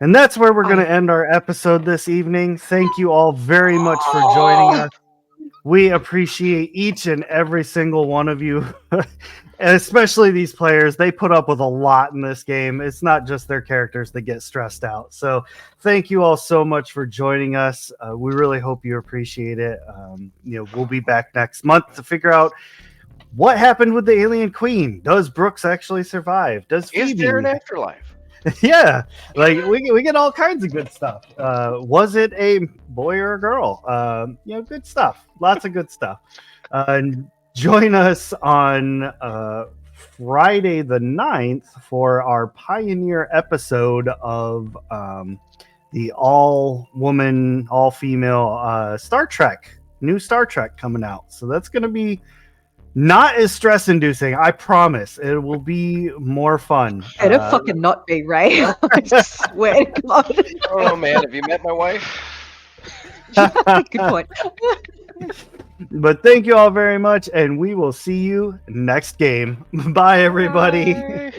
And that's where we're going to end our episode this evening. Thank you all very much for joining us. We appreciate each and every single one of you, and especially these players. They put up with a lot in this game. It's not just their characters that get stressed out. So thank you all so much for joining us. We really hope you appreciate it. We'll be back next month to figure out what happened with the alien queen? Does Brooks actually survive? Does Is Phoebe? there an afterlife? Yeah, like we get all kinds of good stuff. Was it a boy or a girl? Good stuff. Lots of good stuff. Join us on Friday the 9th for our Pioneer episode of the all-woman, all-female Star Trek, new Star Trek coming out. So that's going to be not as stress-inducing, I promise. It will be more fun. Better fucking not be, Ray. I swear to God. Oh man, have you met my wife? Good point. But thank you all very much, and we will see you next game. Bye, everybody. Bye.